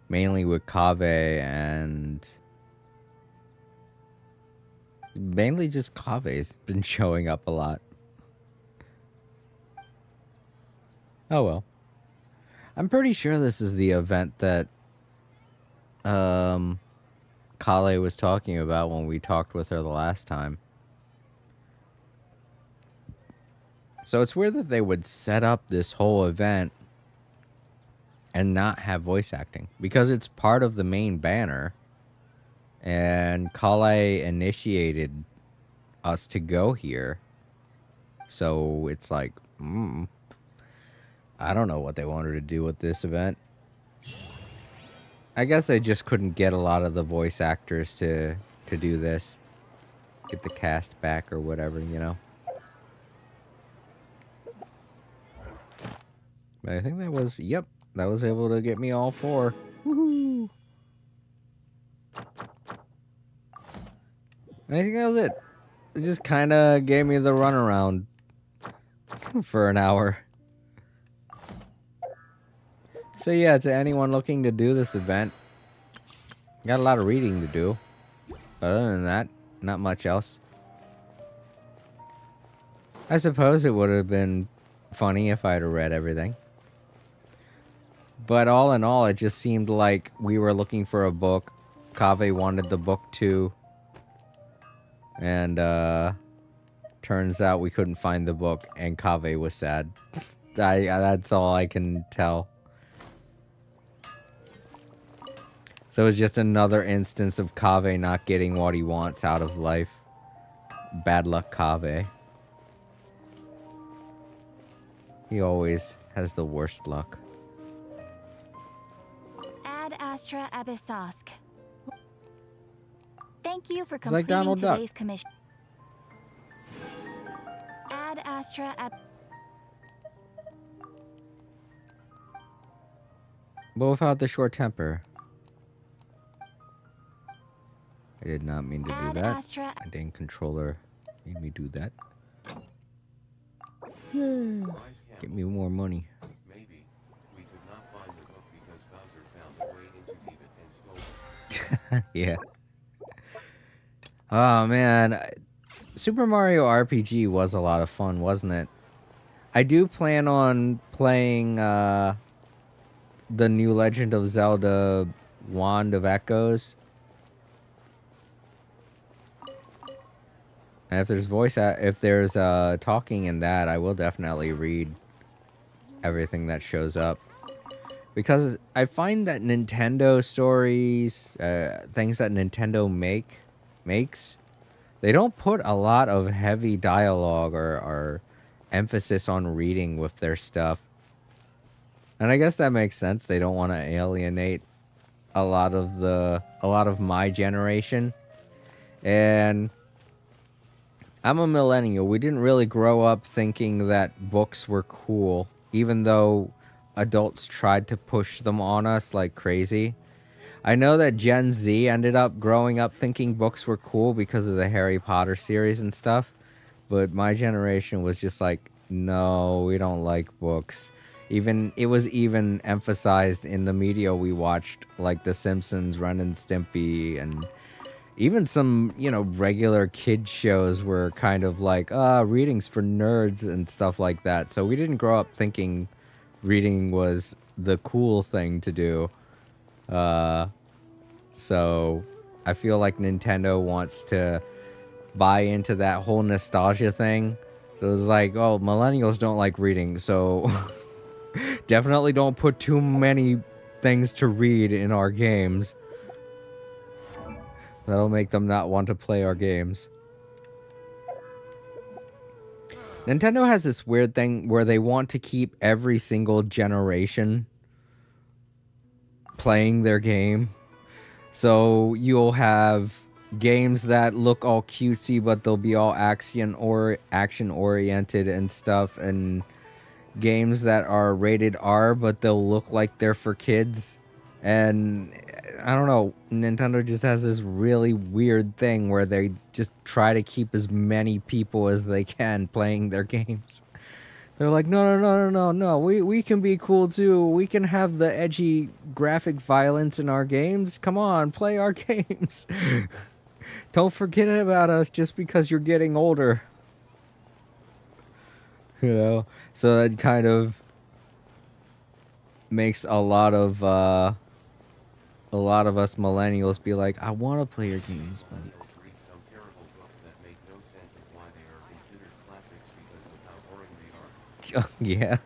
mainly with Kaveh and mainly just Kaveh's been showing up a lot. Oh well. I'm pretty sure this is the event that Kale was talking about when we talked with her the last time. So it's weird that they would set up this whole event and not have voice acting because it's part of the main banner. And Kale initiated us to go here. So it's like, I don't know what they wanted to do with this event. I guess they just couldn't get a lot of the voice actors to do this. Get the cast back or whatever, you know. But I think that was, yep, that was able to get me all 4. Woohoo! I think that was it. It just kind of gave me the runaround for an hour. So yeah, to anyone looking to do this event, got a lot of reading to do. Other than that, not much else. I suppose it would have been funny if I had read everything. But all in all, it just seemed like we were looking for a book. Kaveh wanted the book too. And turns out we couldn't find the book and Kaveh was sad. That's all I can tell. So it's just another instance of Kaveh not getting what he wants out of life. Bad luck, Kaveh. He always has the worst luck. Ad Astra Abyssosk. Thank you for It's like completing Donald Duck. today's commission. Ad Astra But without the short temper. I did not mean to do Ad that. Astra. My dang controller made me do that. Wise Get me more money. Maybe. We could not find the book because Bowser found a way into deep it and stole it. Yeah. Oh man, Super Mario RPG was a lot of fun, wasn't it? I do plan on playing the new Legend of Zelda Wand of Echoes. And if there's talking in that, I will definitely read everything that shows up. Because I find that Nintendo stories, things that Nintendo makes, they don't put a lot of heavy dialogue or emphasis on reading with their stuff. And I guess that makes sense. They don't want to alienate a lot of my generation. And I'm a millennial. We didn't really grow up thinking that books were cool, even though adults tried to push them on us like crazy. I know that Gen Z ended up growing up thinking books were cool because of the Harry Potter series and stuff, but my generation was just like, no, we don't like books. It was even emphasized in the media we watched, like The Simpsons, Ren and Stimpy, and even some, regular kid shows were kind of like, readings for nerds and stuff like that. So we didn't grow up thinking reading was the cool thing to do. So I feel like Nintendo wants to buy into that whole nostalgia thing. So it's like, oh, millennials don't like reading, so definitely don't put too many things to read in our games. That'll make them not want to play our games. Nintendo has this weird thing where they want to keep every single generation playing their game. So you'll have games that look all cutesy, but they'll be all action oriented and stuff, and games that are rated R, but they'll look like they're for kids. And I don't know, Nintendo just has this really weird thing where they just try to keep as many people as they can playing their games. They're like, no, we can be cool too. We can have the edgy graphic violence in our games. Come on, play our games. Don't forget about us just because you're getting older. So that kind of makes a lot of us millennials be like, I want to play your games, but Millennials read some terrible books that make no sense of why they are considered classics because of how boring they are. yeah.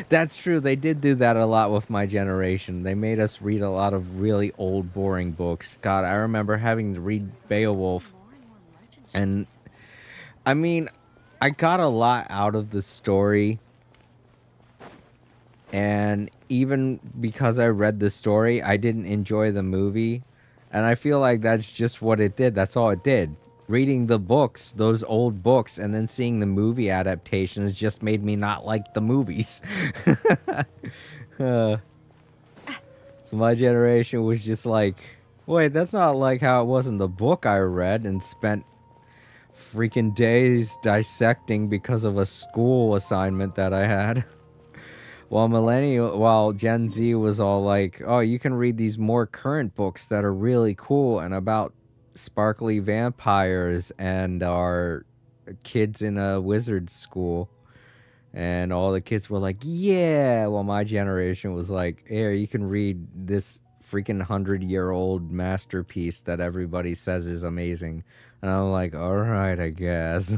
That's true. They did do that a lot with my generation. They made us read a lot of really old, boring books. God, I remember having to read Beowulf, and I mean, I got a lot out of the story, and even because I read the story, I didn't enjoy the movie, and I feel like that's just what it did. That's all it did. Reading the books, those old books, and then seeing the movie adaptations just made me not like the movies. Uh, so my generation was just like, wait, that's not like how it was in the book I read and spent freaking days dissecting because of a school assignment that I had. While Gen Z was all like, oh, you can read these more current books that are really cool and about sparkly vampires and our kids in a wizard school. And all the kids were like, yeah. Well, my generation was like, here, you can read this freaking 100-year-old masterpiece that everybody says is amazing. And I'm like, all right, I guess.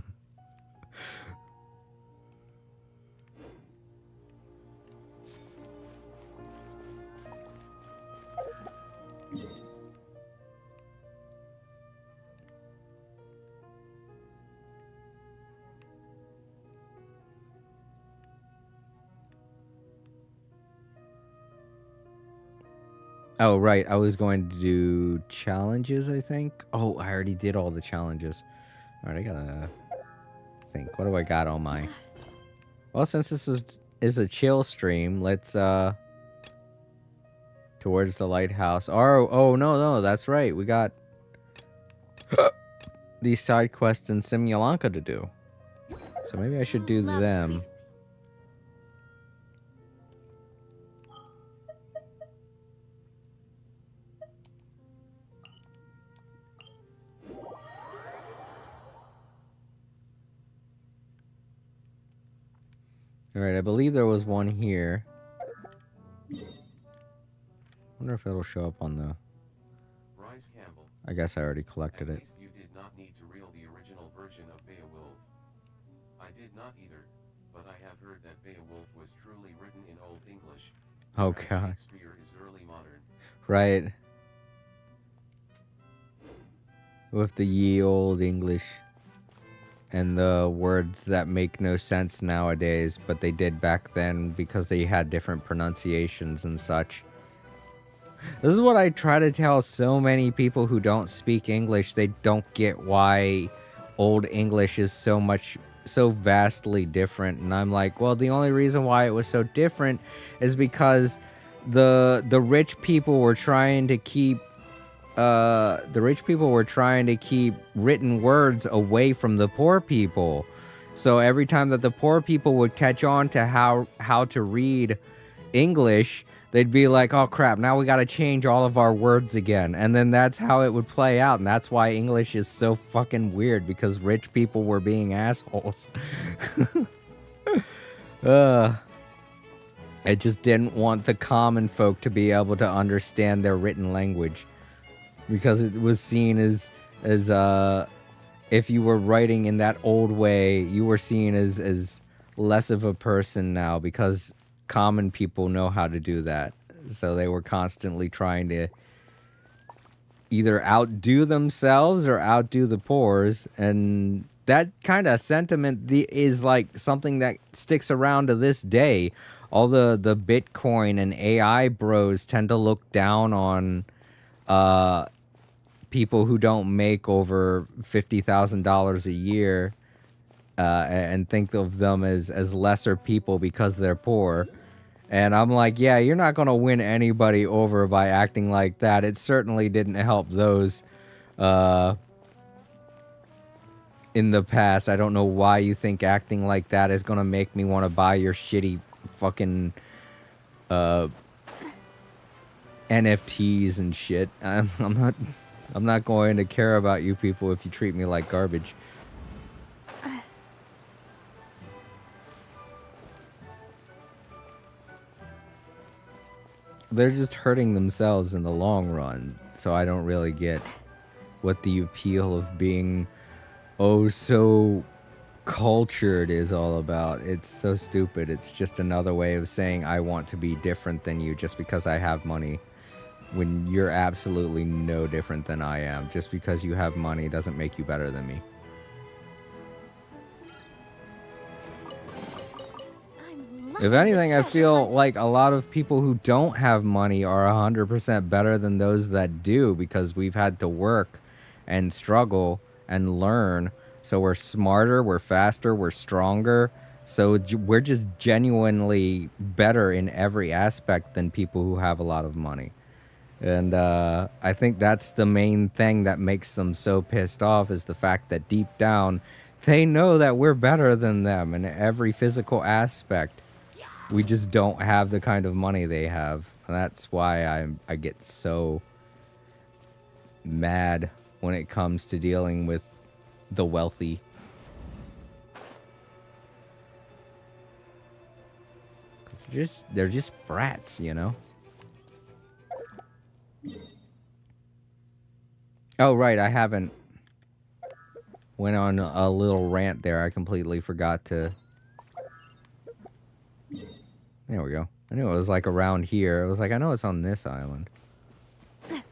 Oh, right. I was going to do challenges, I think. Oh, I already did all the challenges. All right, I gotta think. What do I got on my... Well, since this is a chill stream, let's, towards the lighthouse. Oh, no, that's right. We got these side quests in Simulanka to do. So maybe I should do them. Alright, I believe there was one here. Wonder if it'll show up on the... Bryce Campbell. I guess I already collected At it. least you did not need to reel the original version of Beowulf. I did not either, but I have heard that Beowulf was truly written in Old English. Oh god. Shakespeare is early modern. Right. With the ye old English. And the words that make no sense nowadays, but they did back then because they had different pronunciations and such. This is what I try to tell so many people who don't speak English. They don't get why Old English is so vastly different. And I'm like, well, the only reason why it was so different is because the rich people were trying to keep written words away from the poor people. So every time that the poor people would catch on to how to read English, they'd be like, oh crap, now we got to change all of our words again. And then that's how it would play out. And that's why English is so fucking weird, because rich people were being assholes. It just didn't want the common folk to be able to understand their written language, because it was seen as if you were writing in that old way, you were seen as less of a person now, because common people know how to do that. So they were constantly trying to either outdo themselves or outdo the poors, and that kind of sentiment is like something that sticks around to this day. All the Bitcoin and AI bros tend to look down on people who don't make over $50,000 a year, and think of them as lesser people because they're poor. And I'm like, yeah, you're not going to win anybody over by acting like that. It certainly didn't help those in the past. I don't know why you think acting like that is going to make me want to buy your shitty fucking NFTs and shit. I'm not going to care about you people if you treat me like garbage. They're just hurting themselves in the long run, so I don't really get what the appeal of being oh so cultured is all about. It's so stupid. It's just another way of saying I want to be different than you just because I have money. When you're absolutely no different than I am. Just because you have money doesn't make you better than me. If anything, I feel like a lot of people who don't have money are 100% better than those that do because we've had to work and struggle and learn. So we're smarter, we're faster, we're stronger. So we're just genuinely better in every aspect than people who have a lot of money. And I think that's the main thing that makes them so pissed off is the fact that deep down, they know that we're better than them in every physical aspect. We just don't have the kind of money they have. And that's why I get so mad when it comes to dealing with the wealthy. They're just brats, you know? Oh, right, I haven't went on a little rant there. I completely forgot to... There we go. I knew it was like around here. I was like, I know it's on this island. Right,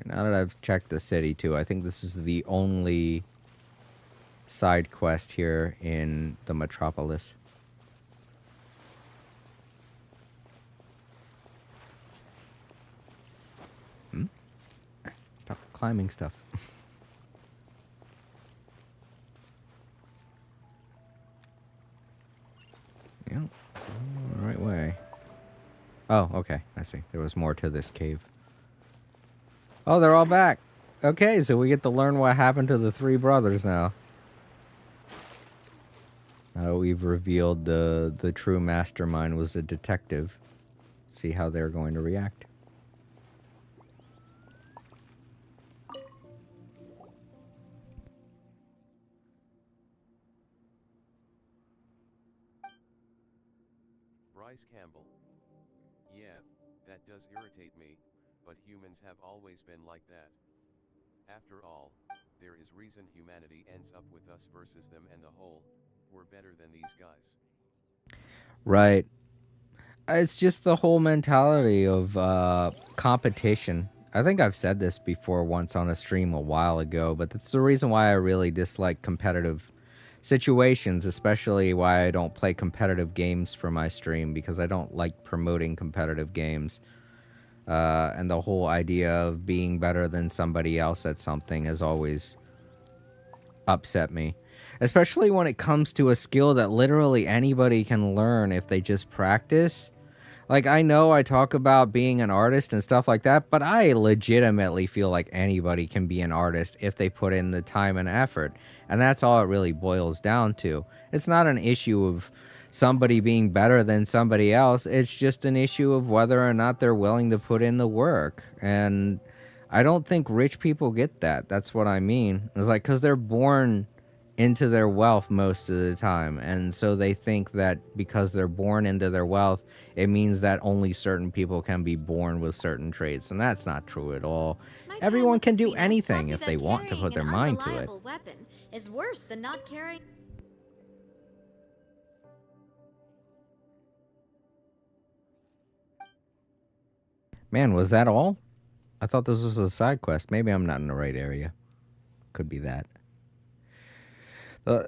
now that I've checked the city too, I think this is the only side quest here in the metropolis. Stop climbing stuff. Yeah, the right way. Oh, okay, I see. There was more to this cave. Oh, they're all back. Okay, so we get to learn what happened to the three brothers now. We've revealed the true mastermind was a detective. See how they're going to react. Bryce Campbell. Yeah, that does irritate me, but humans have always been like that. After all, there is reason humanity ends up with us versus them and the whole, we're better than these guys. Right. It's just the whole mentality of competition. I think I've said this before once on a stream a while ago, but that's the reason why I really dislike competitive situations, especially why I don't play competitive games for my stream, because I don't like promoting competitive games. And the whole idea of being better than somebody else at something has always upset me. Especially when it comes to a skill that literally anybody can learn if they just practice. Like, I know I talk about being an artist and stuff like that, but I legitimately feel like anybody can be an artist if they put in the time and effort. And that's all it really boils down to. It's not an issue of somebody being better than somebody else. It's just an issue of whether or not they're willing to put in the work. And I don't think rich people get that. That's what I mean. It's like, because they're born into their wealth most of the time, and so they think that because they're born into their wealth, it means that only certain people can be born with certain traits, and that's not true at all. Everyone can do anything if they want to put their mind to it. Weapon is worse than not carrying. Man, was that all? I thought this was a side quest. Maybe I'm not in the right area. Could be that.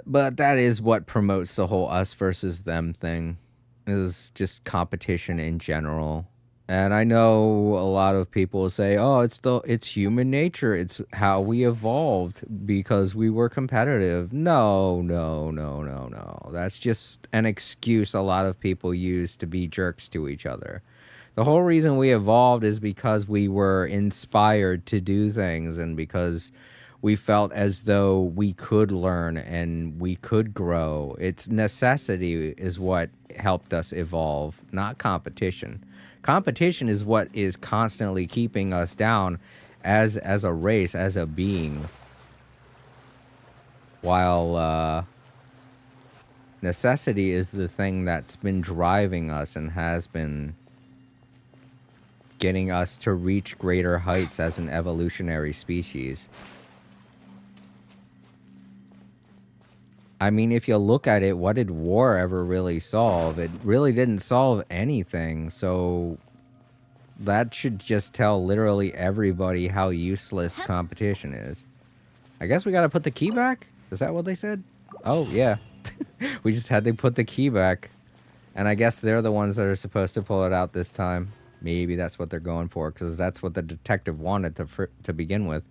But that is what promotes the whole us versus them thing, is just competition in general. And I know a lot of people say, "Oh, it's human nature. It's how we evolved because we were competitive." No. That's just an excuse a lot of people use to be jerks to each other. The whole reason we evolved is because we were inspired to do things, and because we felt as though we could learn and we could grow. It's necessity is what helped us evolve, not competition. Competition is what is constantly keeping us down as a race, as a being. While necessity is the thing that's been driving us and has been getting us to reach greater heights as an evolutionary species. I mean, if you look at it, what did war ever really solve? It really didn't solve anything, so that should just tell literally everybody how useless competition is. I guess we gotta put the key back? Is that what they said? Oh, yeah. We just had to put the key back. And I guess they're the ones that are supposed to pull it out this time. Maybe that's what they're going for, because that's what the detective wanted to begin with.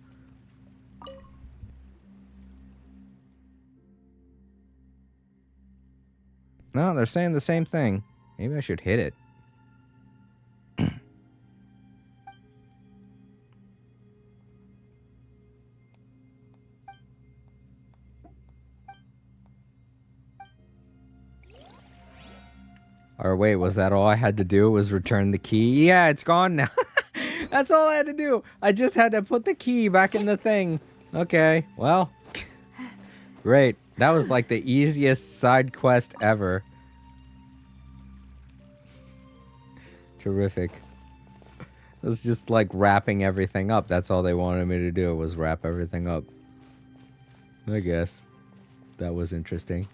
No, they're saying the same thing. Maybe I should hit it. Or wait, was that all I had to do was return the key? Yeah, it's gone now. That's all I had to do. I just had to put the key back in the thing. Okay, well. Great. That was like the easiest side quest ever. Terrific. It was just like wrapping everything up. That's all they wanted me to do, was wrap everything up. I guess. That was interesting.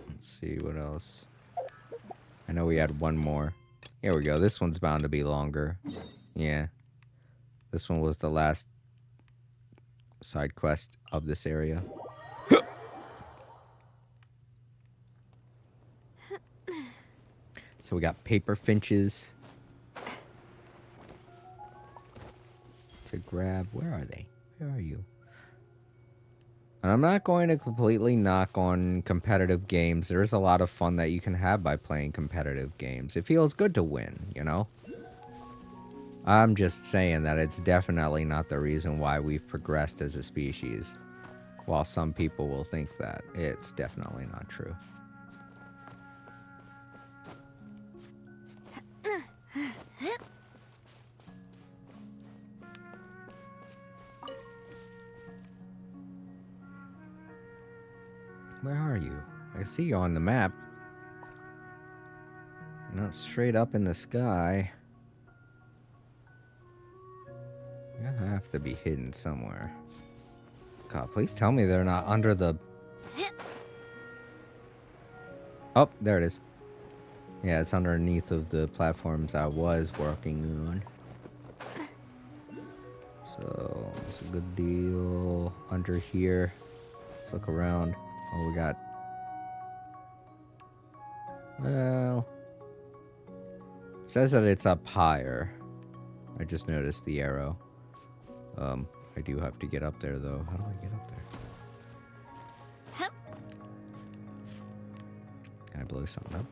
Let's see what else. I know we had one more. Here we go. This one's bound to be longer. Yeah. This one was the last side quest of this area. So we got paper finches to grab. Where are they? Where are you? And I'm not going to completely knock on competitive games. There's a lot of fun that you can have by playing competitive games. It feels good to win, you know? I'm just saying that it's definitely not the reason why we've progressed as a species. While some people will think that, it's definitely not true. Where are you? I see you on the map. You're not straight up in the sky. You have to be hidden somewhere. God, please tell me they're not under the... Oh, there it is. Yeah, it's underneath of the platforms I was working on. So, it's a good deal. Under here. Let's look around. Oh, we got... Well... It says that it's up higher. I just noticed the arrow. I do have to get up there, though. How do I get up there? Can I blow something up?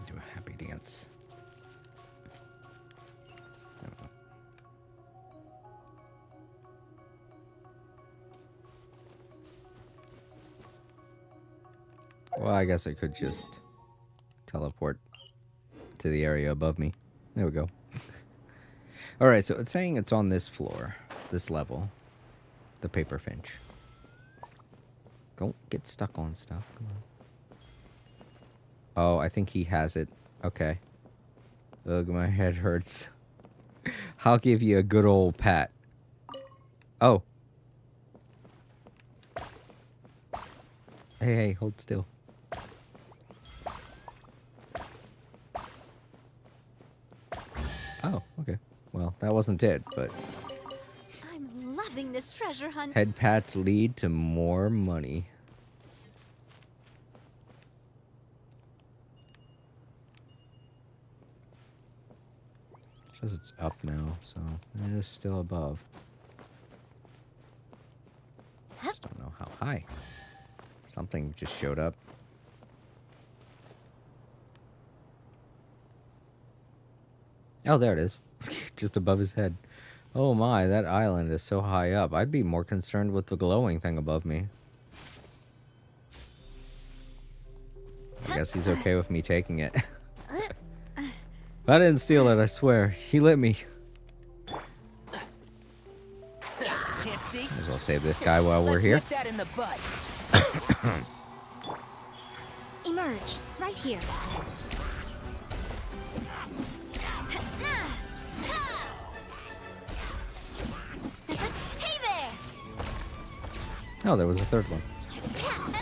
Do a happy dance. Well, I guess I could just teleport to the area above me. There we go. Alright, so it's saying it's on this floor, this level. The paper finch. Don't get stuck on stuff. Come on. Oh, I think he has it. Okay. Ugh, my head hurts. I'll give you a good old pat. Oh. Hey, hold still. Oh, okay. Well, that wasn't it, but... I'm loving this treasure hunt. Head pats lead to more money. It says it's up now, so it is still above. Just don't know how high. Something just showed up. Oh, there it is. Just above his head. Oh my, that island is so high up. I'd be more concerned with the glowing thing above me. I guess he's okay with me taking it. I didn't steal it, I swear. He let me. well save this guy while we're Let's here. nip that in the bud. Emerge. Right here. Hey there! Oh, there was a third one. Watch out!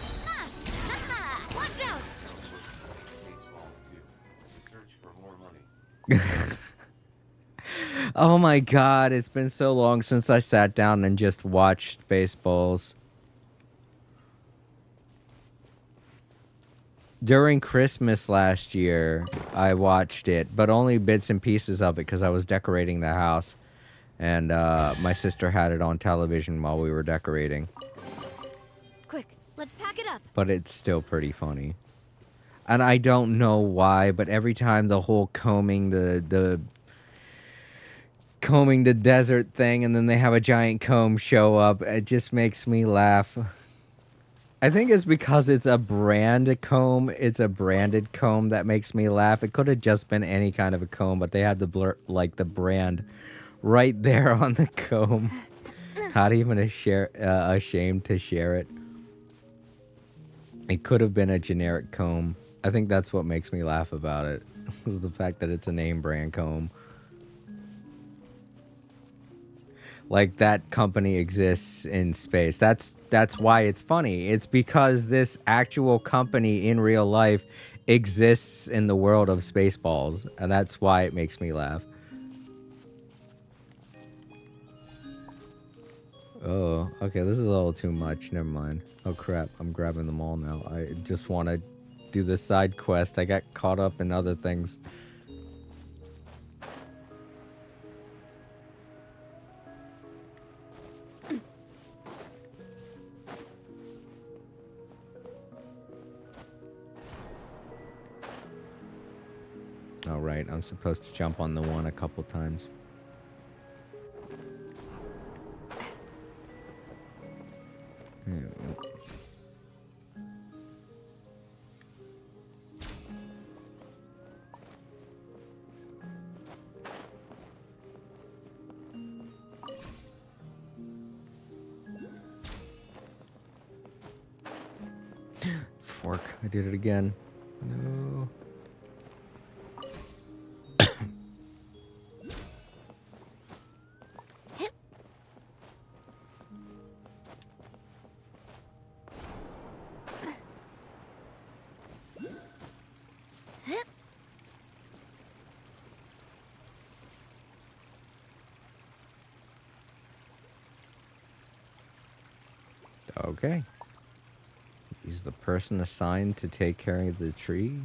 Baseballs 2. The search for more money. Oh my god, it's been so long since I sat down and just watched Spaceballs. During Christmas last year, I watched it, but only bits and pieces of it because I was decorating the house. And my sister had it on television while we were decorating. Quick, let's pack it up. But it's still pretty funny. And I don't know why, but every time the whole combing the desert thing and then they have a giant comb show up, it just makes me laugh. I think it's because it's a brand comb. It's a branded comb that makes me laugh. It could have just been any kind of a comb, but they had the the brand right there on the comb. Not even ashamed to share it. It could have been a generic comb. I think that's what makes me laugh about it. Is the fact that it's a name brand comb. Like that company exists in space. That's why it's funny. It's because this actual company in real life exists in the world of Spaceballs, and that's why it makes me laugh. Oh, okay, this is a little too much. Never mind. Oh crap, I'm grabbing them all now. I just want to do the side quest. I got caught up in other things. All right, I'm supposed to jump on the one a couple times. Fork, I did it again. No. Okay. He's the person assigned to take care of the tree.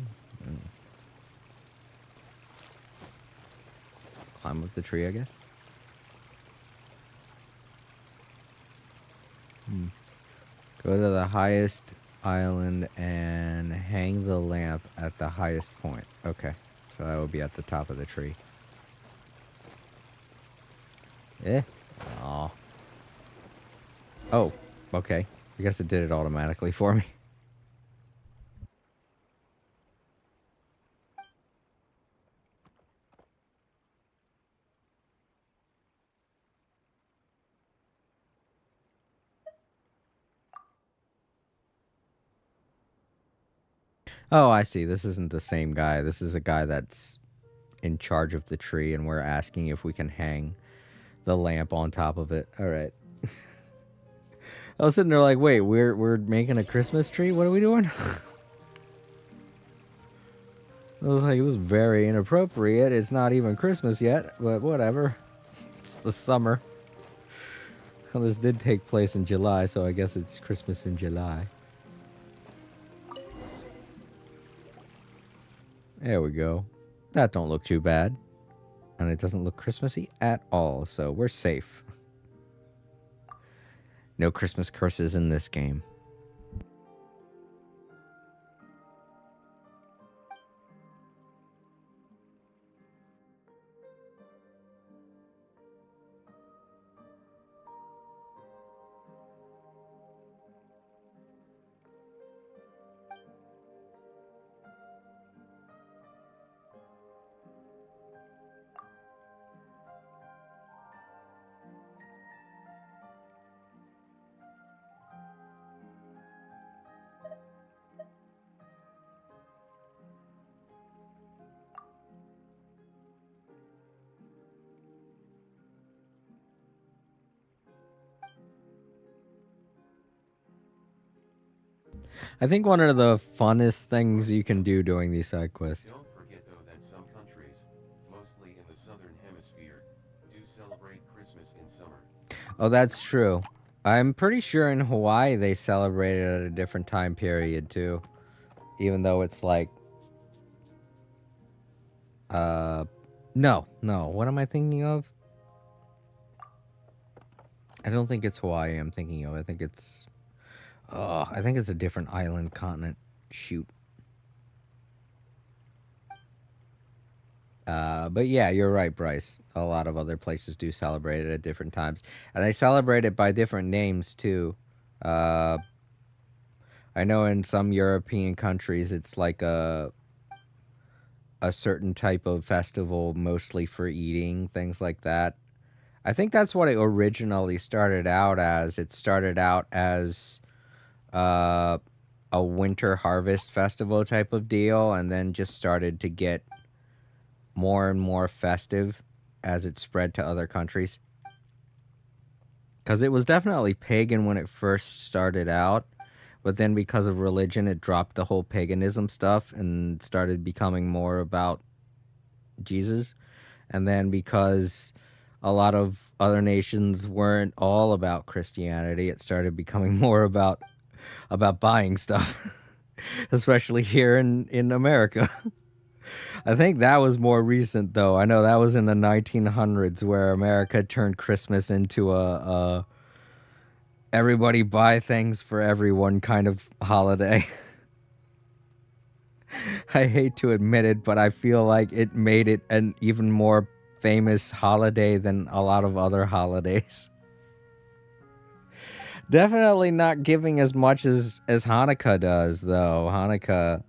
Climb up the tree, I guess. Go to the highest island and hang the lamp at the highest point. Okay. So that would be at the top of the tree. Eh? Aw. Oh, okay. I guess it did it automatically for me. Oh, I see. This isn't the same guy. This is a guy that's in charge of the tree, and we're asking if we can hang the lamp on top of it. All right. I was sitting there like, wait, we're making a Christmas tree? What are we doing? I was like, this is very inappropriate. It's not even Christmas yet, but whatever. It's the summer. Well, this did take place in July, so I guess it's Christmas in July. There we go. That don't look too bad. And it doesn't look Christmassy at all, so we're safe. No Christmas curses in this game. I think one of the funnest things you can do doing these side quests. Don't forget though that some countries, mostly in the southern hemisphere, do celebrate Christmas in summer. Oh, that's true. I'm pretty sure in Hawaii they celebrate it at a different time period too. Even though it's like no. What am I thinking of? I don't think it's Hawaii I'm thinking of. I think it's a different island continent. Shoot. But yeah, you're right, Bryce. A lot of other places do celebrate it at different times. And they celebrate it by different names too. I know in some European countries it's like a certain type of festival, mostly for eating, things like that. I think that's what it originally started out as. It started out as a winter harvest festival type of deal, and then just started to get more and more festive as it spread to other countries. Because it was definitely pagan when it first started out, but then because of religion, it dropped the whole paganism stuff and started becoming more about Jesus. And then because a lot of other nations weren't all about Christianity, it started becoming more about buying stuff, especially here in America. I think that was more recent, though. I know that was in the 1900s where America turned Christmas into a everybody buy things for everyone kind of holiday. I hate to admit it, but I feel like it made it an even more famous holiday than a lot of other holidays. Definitely not giving as much as Hanukkah does, though. Hanukkah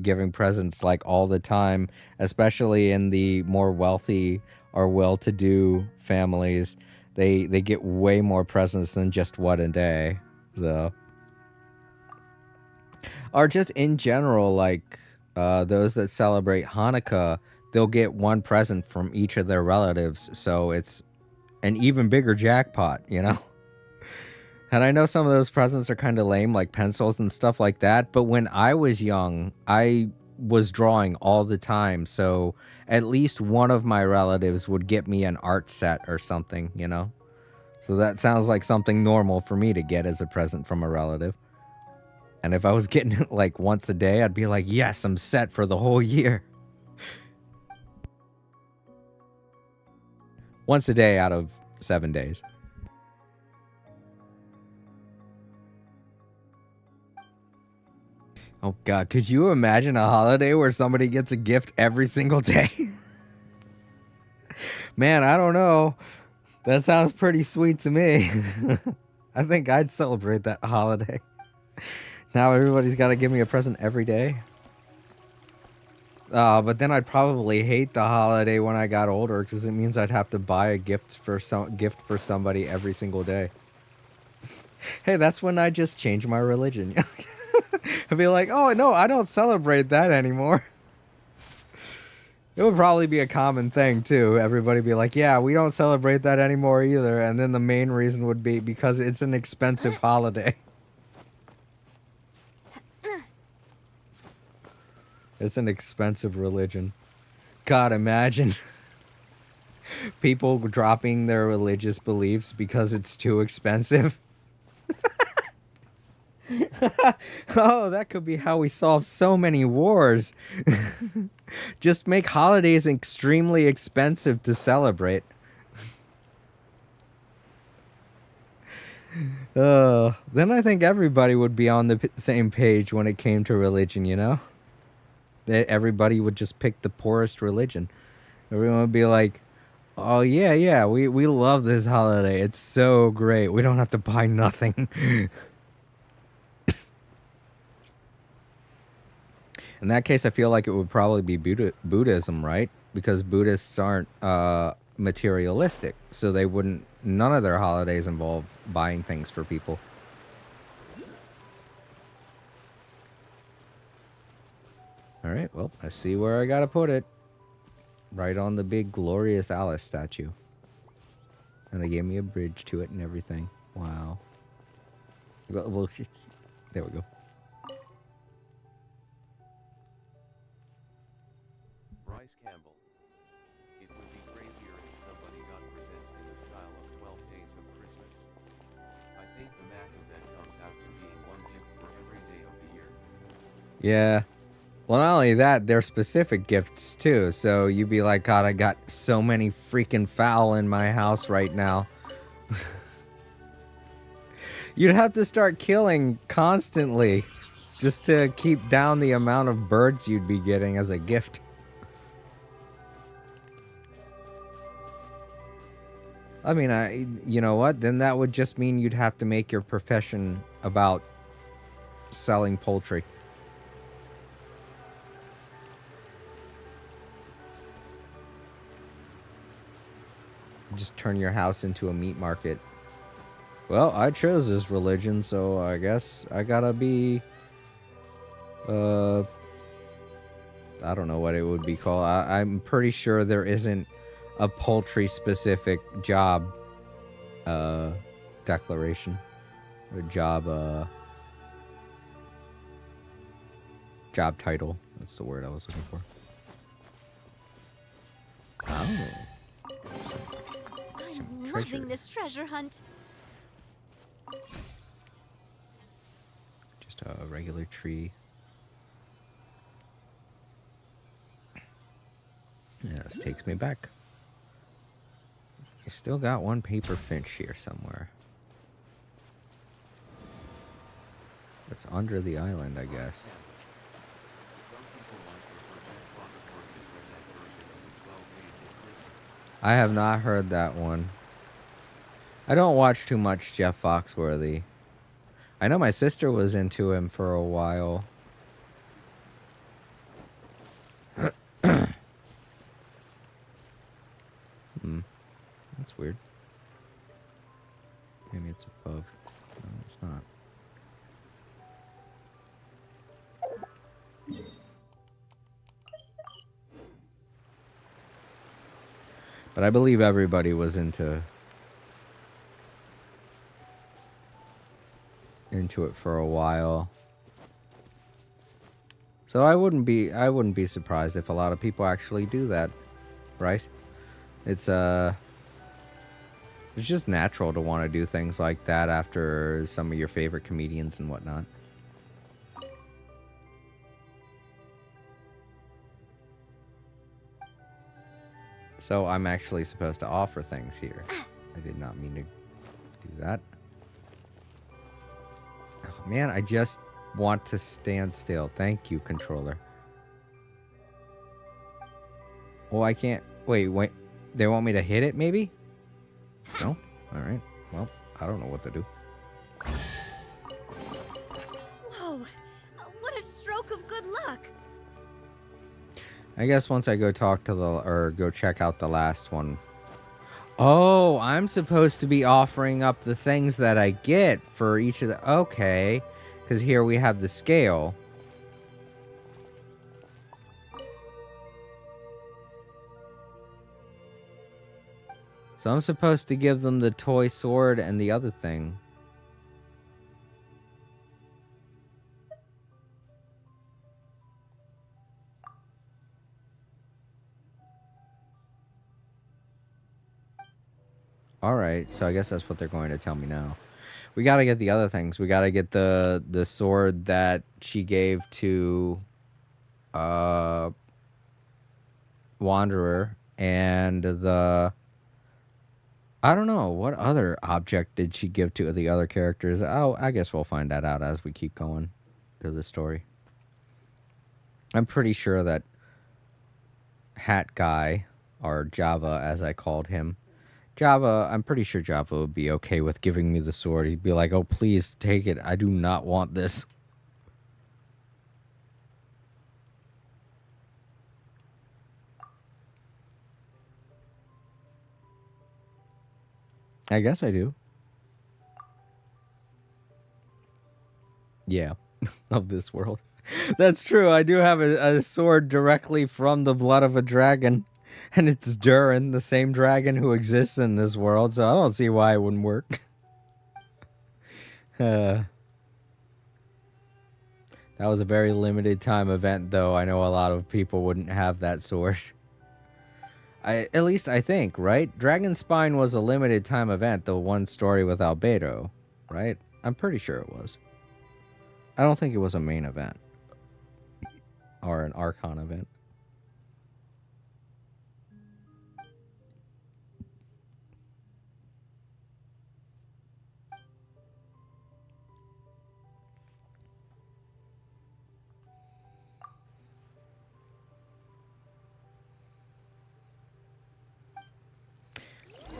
giving presents like all the time, especially in the more wealthy or well-to-do families. They get way more presents than just one a day, though. Or just in general, like those that celebrate Hanukkah, they'll get one present from each of their relatives, so it's an even bigger jackpot, you know? And I know some of those presents are kind of lame, like pencils and stuff like that, but when I was young, I was drawing all the time, so at least one of my relatives would get me an art set or something, you know? So that sounds like something normal for me to get as a present from a relative. And if I was getting it like once a day, I'd be like, yes, I'm set for the whole year. Once a day out of 7 days. Oh God, could you imagine a holiday where somebody gets a gift every single day? Man, I don't know. That sounds pretty sweet to me. I think I'd celebrate that holiday. Now everybody's got to give me a present every day. But then I'd probably hate the holiday when I got older because it means I'd have to buy a gift for somebody every single day. Hey, that's when I just change my religion. I'd be like, oh no, I don't celebrate that anymore. It would probably be a common thing too. Everybody be like, yeah, we don't celebrate that anymore either. And then the main reason would be because it's an expensive holiday. It's an expensive religion. God, imagine people dropping their religious beliefs because it's too expensive. Oh, that could be how we solve so many wars. Just make holidays extremely expensive to celebrate. Then I think everybody would be on the same page when it came to religion, you know? That everybody would just pick the poorest religion. Everyone would be like, oh yeah, we love this holiday. It's so great. We don't have to buy nothing. In that case, I feel like it would probably be Buddhism, right? Because Buddhists aren't materialistic, so they wouldn't. None of their holidays involve buying things for people. All right, well, I see where I gotta put it. Right on the big glorious Alice statue. And they gave me a bridge to it and everything. Wow. Well, there we go. Bryce Campbell. It would be crazier if somebody got presents in the style of 12 Days of Christmas. I think the math of that comes out to being one gift for every day of the year. Yeah. Well, not only that, they're specific gifts too. So you'd be like, God, I got so many freaking fowl in my house right now. You'd have to start killing constantly just to keep down the amount of birds you'd be getting as a gift. I mean, you know what? Then that would just mean you'd have to make your profession about selling poultry. Just turn your house into a meat market. Well, I chose this religion, so I guess I gotta be... I don't know what it would be called. I'm pretty sure there isn't a poultry-specific job declaration. Or job title. That's the word I was looking for. Oh. I'm loving this treasure hunt. Just a regular tree. Yeah, this takes me back. I still got one paper finch here somewhere. It's under the island, I guess. Some people might prefer Jack Foxworthy's redneck version of the 12 Days of Christmas. I have not heard that one. I don't watch too much Jeff Foxworthy. I know my sister was into him for a while. That's weird. Maybe it's above. No, it's not. But I believe everybody was into it for a while. So I wouldn't be surprised if a lot of people actually do that, right? It's just natural to want to do things like that after some of your favorite comedians and whatnot. So I'm actually supposed to offer things here. I did not mean to do that. Oh, man, I just want to stand still. Thank you, controller. Oh, I can't... Wait. They want me to hit it, maybe? No? Alright. Well, I don't know what to do. Whoa, what a stroke of good luck. I guess once I go talk to go check out the last one. Oh, I'm supposed to be offering up the things that I get for each of the... Okay. Because here we have the scale. So I'm supposed to give them the toy sword and the other thing. Alright, so I guess that's what they're going to tell me now. We gotta get the other things. We gotta get the sword that she gave to Wanderer and the... I don't know. What other object did she give to the other characters? Oh, I guess we'll find that out as we keep going to the story. I'm pretty sure that Hat Guy, or Java as I called him, I'm pretty sure Java would be okay with giving me the sword. He'd be like, oh, please take it. I do not want this. I guess I do. Yeah, of this world. That's true. I do have a sword directly from the blood of a dragon. And it's Durin, the same dragon who exists in this world, so I don't see why it wouldn't work. That That was a very limited time event, though. I know a lot of people wouldn't have that sword. At least I think, right? Dragon Spine was a limited time event, the one story with Albedo, right? I'm pretty sure it was. I don't think it was a main event. Or an Archon event.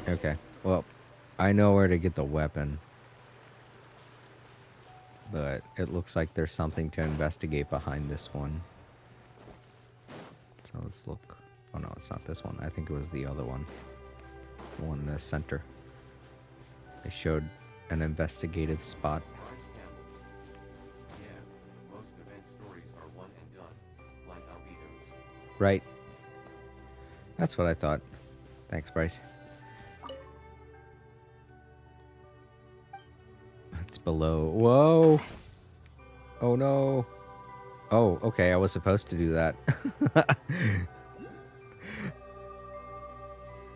Okay, well, I know where to get the weapon. But it looks like there's something to investigate behind this one. So let's look. Oh no, it's not this one. I think it was the other one. The one in the center. They showed an investigative spot. Bryce Campbell. Yeah, most event stories are one and done, like Albedo's. Right. That's what I thought. Thanks, Bryce. It's below. Whoa! Oh no. Oh, okay, I was supposed to do that.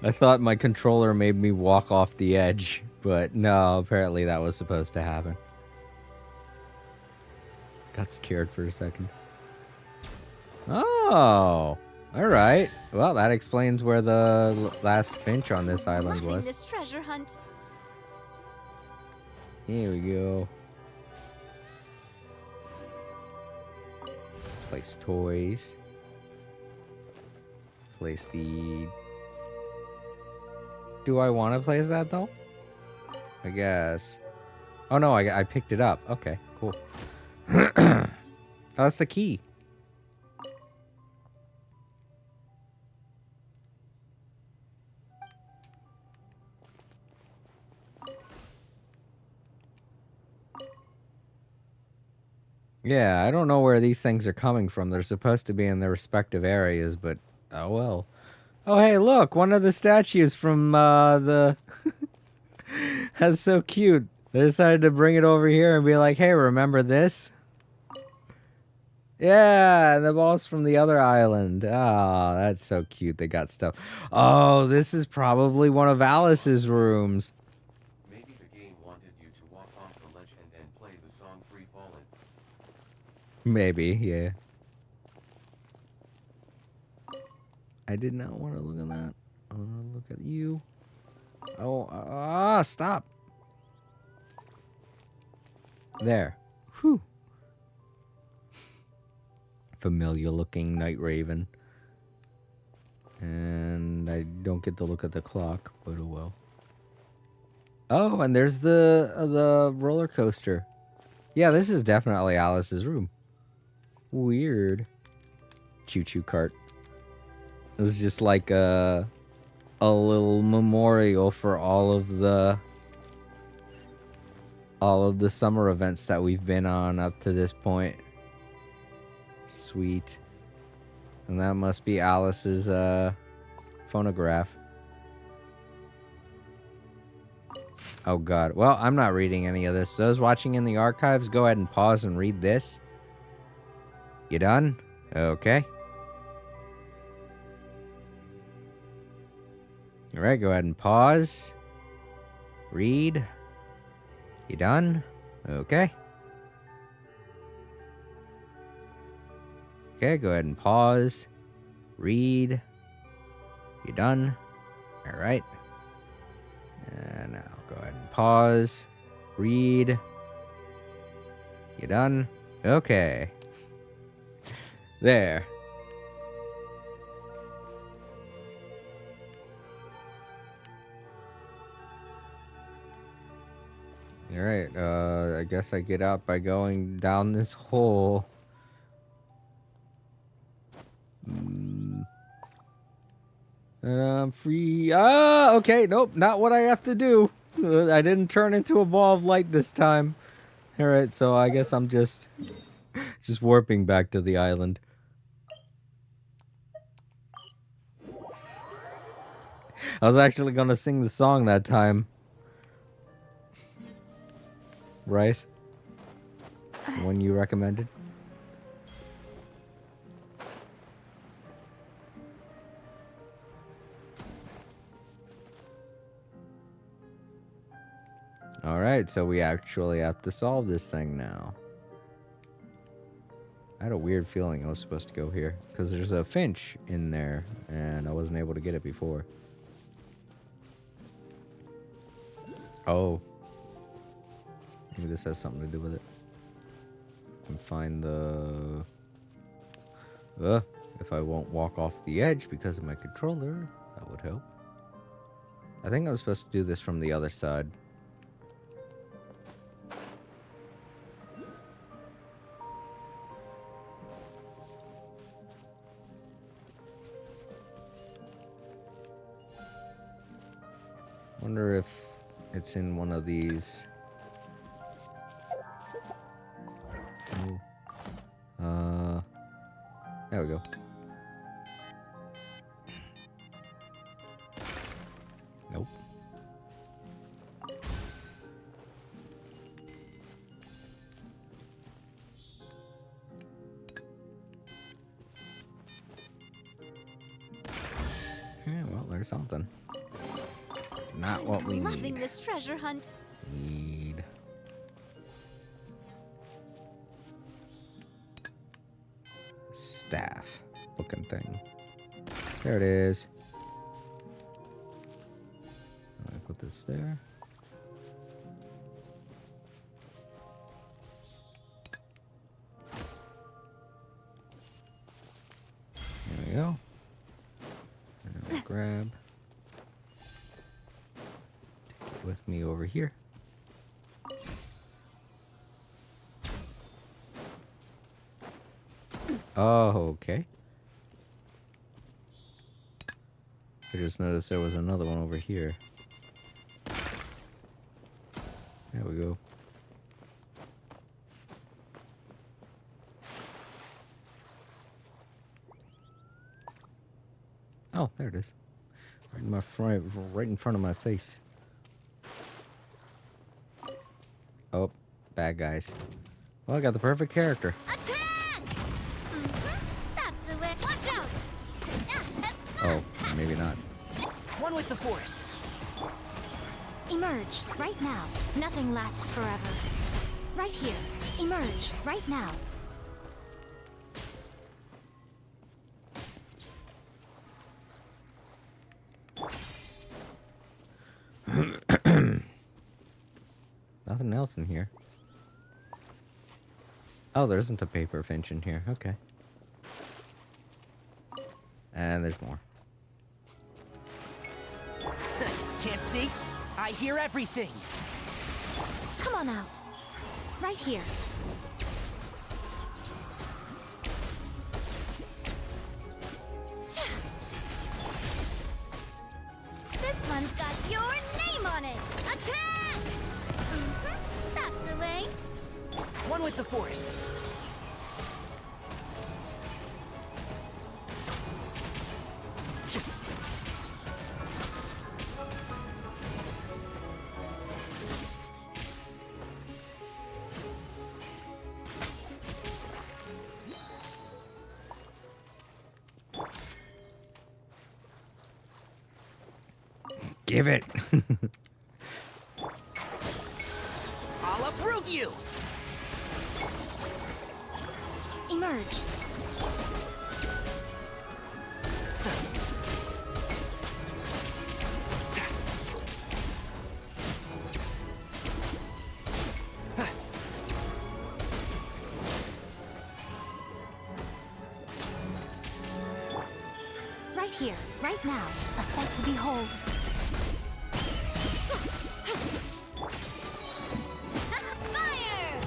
I thought my controller made me walk off the edge, but no, apparently that was supposed to happen. Got scared for a second. Oh! Alright. Well, that explains where the last finch on this island Loving was. this treasure hunt. Here we go. Place toys. Place the... Do I want to place that, though? I guess. Oh, no, I picked it up. Okay, cool. Oh, that's the key. Yeah, I don't know where these things are coming from. They're supposed to be in their respective areas, but oh well. Oh, hey, look, one of the statues from the... That's so cute. They decided to bring it over here and be like, hey, remember this? Yeah, the boss from the other island. Oh, that's so cute. They got stuff. Oh, this is probably one of Alice's rooms. Maybe the game wanted you to walk off the ledge and then play the song Free Fallin'. Maybe, yeah. I did not want to look at that. I want to look at you. Oh, stop. There. Whew. Familiar looking Night Raven. And I don't get to look at the clock, but oh well. Oh, and there's the roller coaster. Yeah, this is definitely Alice's room. Weird. Choo-choo cart. This is just like a little memorial for all of the summer events that we've been on up to this point. Sweet. And that must be Alice's phonograph. Oh god. Well, I'm not reading any of this. Those watching in the archives, go ahead and pause and read this. You done? Okay. Alright, go ahead and pause. Read. You done? Okay. Okay, go ahead and pause. Read. You done? Alright. And now go ahead and pause. Read. You done? Okay. There. Alright, I guess I get out by going down this hole. And I'm free. Ah, okay, nope, not what I have to do. I didn't turn into a ball of light this time. Alright, so I guess I'm just warping back to the island. I was actually gonna sing the song that time. Right? The one you recommended? Alright, so we actually have to solve this thing now. I had a weird feeling I was supposed to go here. Because there's a finch in there. And I wasn't able to get it before. Oh. Maybe this has something to do with it. And find the... if I won't walk off the edge because of my controller, that would help. I think I was supposed to do this from the other side. Wonder if it's in one of these. Oh. There we go. Nope. Yeah, well, there's something. Not what we Loving need. this treasure hunt. Need. Staff looking thing. There it is. I put this there. There we go. And I'll grab. Take it with me over here. Oh, okay. I just noticed there was another one over here. There we go. Oh, there it is. Right in my right in front of my face. Oh, bad guys. Well, I got the perfect character. Attack! That's the way. Watch out! Oh, maybe not. One with the forest. Emerge, right now. Nothing lasts forever. Right here. Emerge, right now. Nothing else in here. Oh, there isn't a paper finch in here. Okay. And there's more. Can't see? I hear everything. Come on out. Right here. This one's got your name on it. Attack! That's the way. One with the forest. Give it. I'll uproot you. Emerge. Right here, right now. A sight to behold. Fire!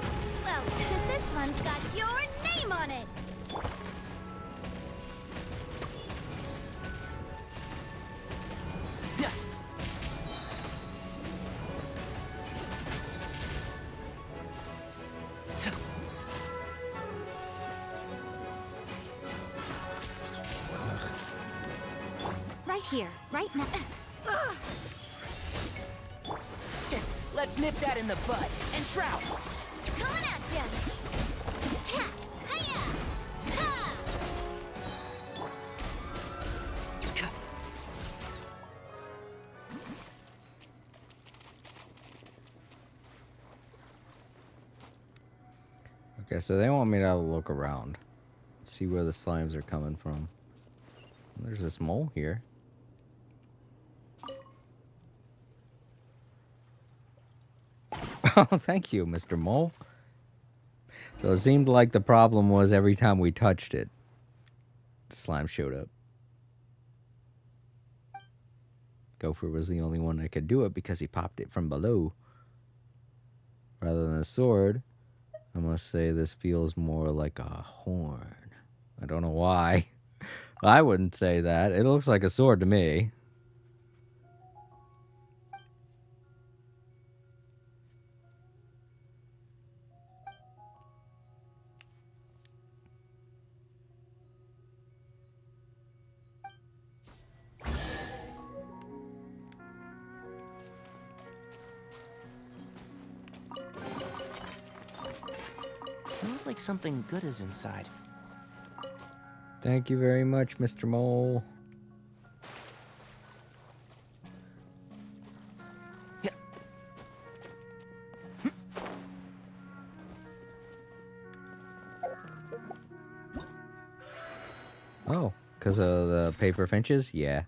Well, this one's got your name on it. Right here, right now. Let's nip that in the bud and shroud. Coming at ya! Cha! Hiya! Ha! Okay, so they want me to look around. See where the slimes are coming from. There's this mole here. Oh, thank you, Mr. Mole. So it seemed like the problem was every time we touched it, the slime showed up. Gopher was the only one that could do it because he popped it from below. Rather than a sword, I must say this feels more like a horn. I don't know why. I wouldn't say that. It looks like a sword to me. Smells like something good is inside. Thank you very much, Mr. Mole. Yeah. Oh, because of the paper finches? Yeah.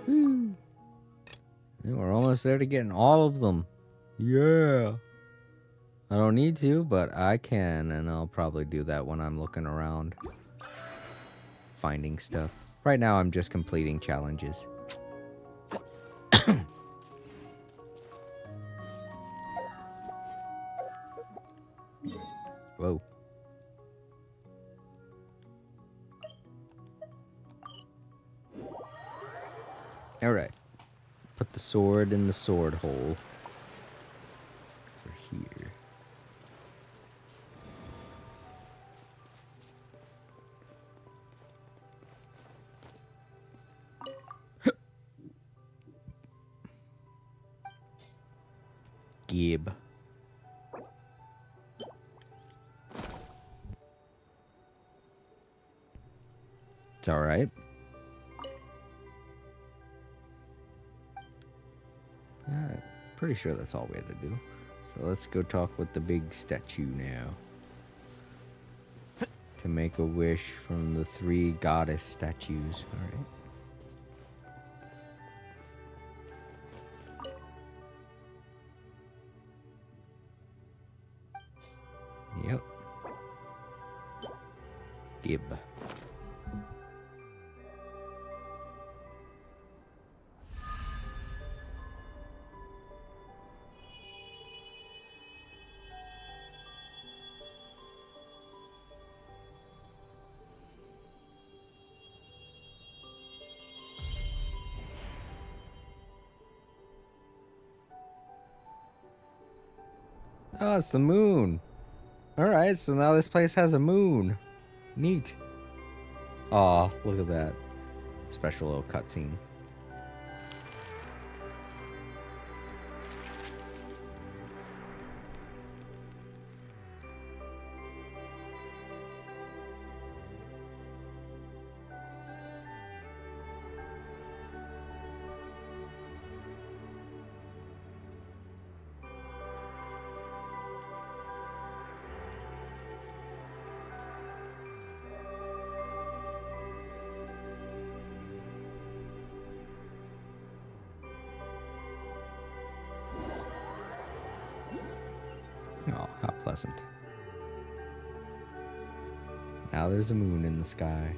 Woo. Yeah, we're almost there to getting all of them. Yeah. I don't need to, but I can, and I'll probably do that when I'm looking around. Finding stuff. Right now, I'm just completing challenges. Whoa. Alright. Put the sword in the sword hole. For here. Gib. It's alright. Pretty sure that's all we had to do. So let's go talk with the big statue now. To make a wish from the 3 goddess statues. Alright. Yep. Gib. Oh, it's the moon. Alright, so now this place has a moon. Neat. Aw, look at that. Special little cutscene. Oh, how pleasant. Now there's a moon in the sky.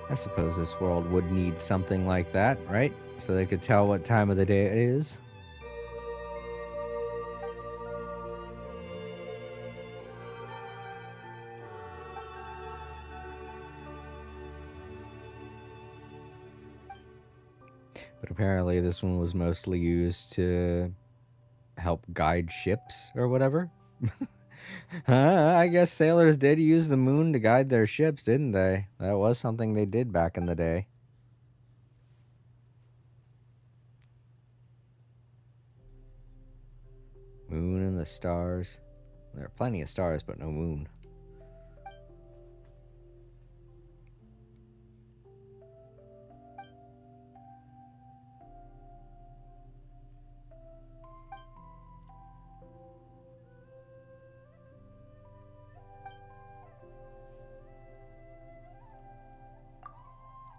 I suppose this world would need something like that, right? So they could tell what time of the day it is. But apparently this one was mostly used to help guide ships or whatever. I guess sailors did use the moon to guide their ships, didn't they? That was something they did back in the day. Moon and the stars. There are plenty of stars, but no moon.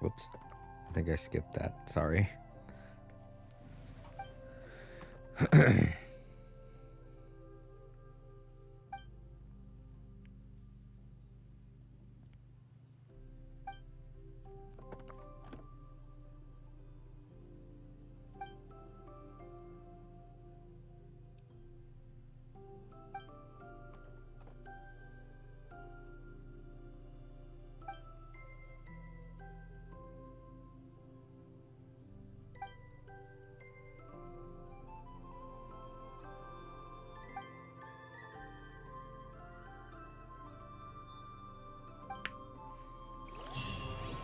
Whoops. I think I skipped that. Sorry.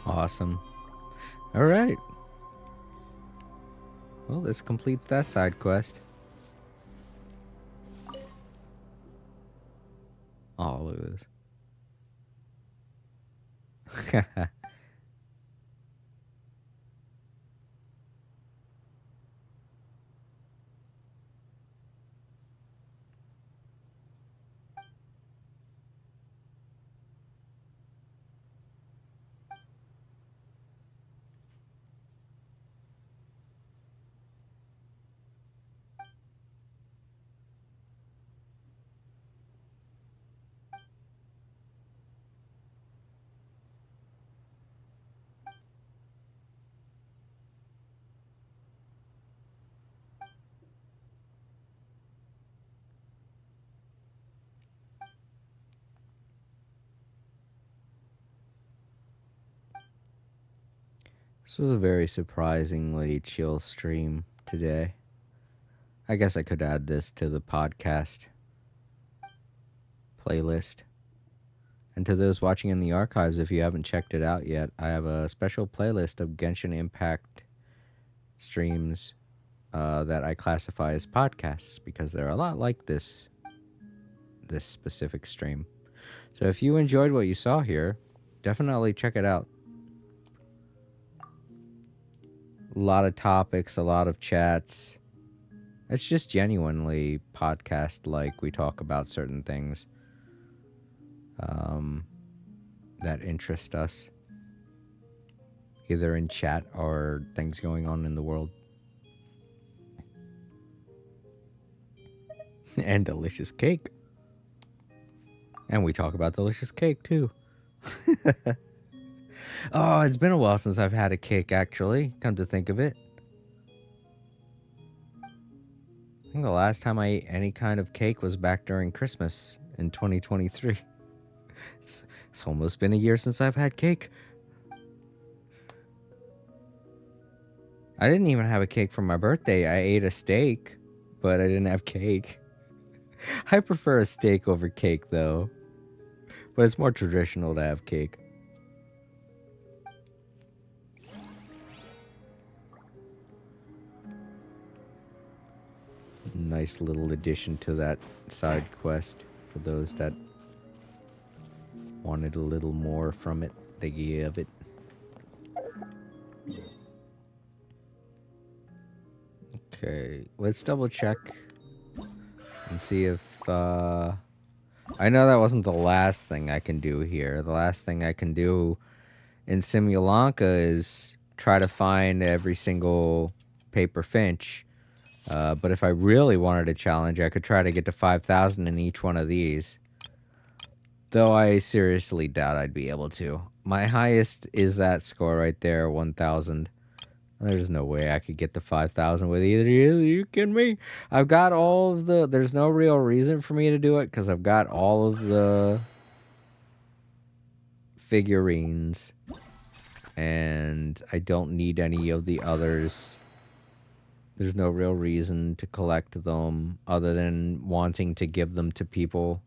Awesome. All right. Well, this completes that side quest. Oh, look at this. This was a very surprisingly chill stream today. I guess I could add this to the podcast playlist. And to those watching in the archives, if you haven't checked it out yet, I have a special playlist of Genshin Impact streams that I classify as podcasts because they're a lot like this specific stream. So if you enjoyed what you saw here, definitely check it out. A lot of topics, a lot of chats. It's just genuinely podcast-like. We talk about certain things that interest us, either in chat or things going on in the world. And delicious cake. And we talk about delicious cake, too. Oh, it's been a while since I've had a cake, actually, come to think of it. I think the last time I ate any kind of cake was back during Christmas in 2023. It's almost been a year since I've had cake. I didn't even have a cake for my birthday. I ate a steak, but I didn't have cake. I prefer a steak over cake, though. But it's more traditional to have cake. Nice little addition to that side quest for those that wanted a little more from it. They gave it. Okay, let's double check and see if I know that wasn't the last thing I can do here. The last thing I can do in Simulanka is try to find every single paper finch. But if I really wanted a challenge, I could try to get to 5,000 in each one of these. Though I seriously doubt I'd be able to. My highest is that score right there, 1,000. There's no way I could get to 5,000 with either of you. Are you kidding me? I've got all of the... There's no real reason for me to do it, because I've got all of the figurines. And I don't need any of the others. There's no real reason to collect them other than wanting to give them to people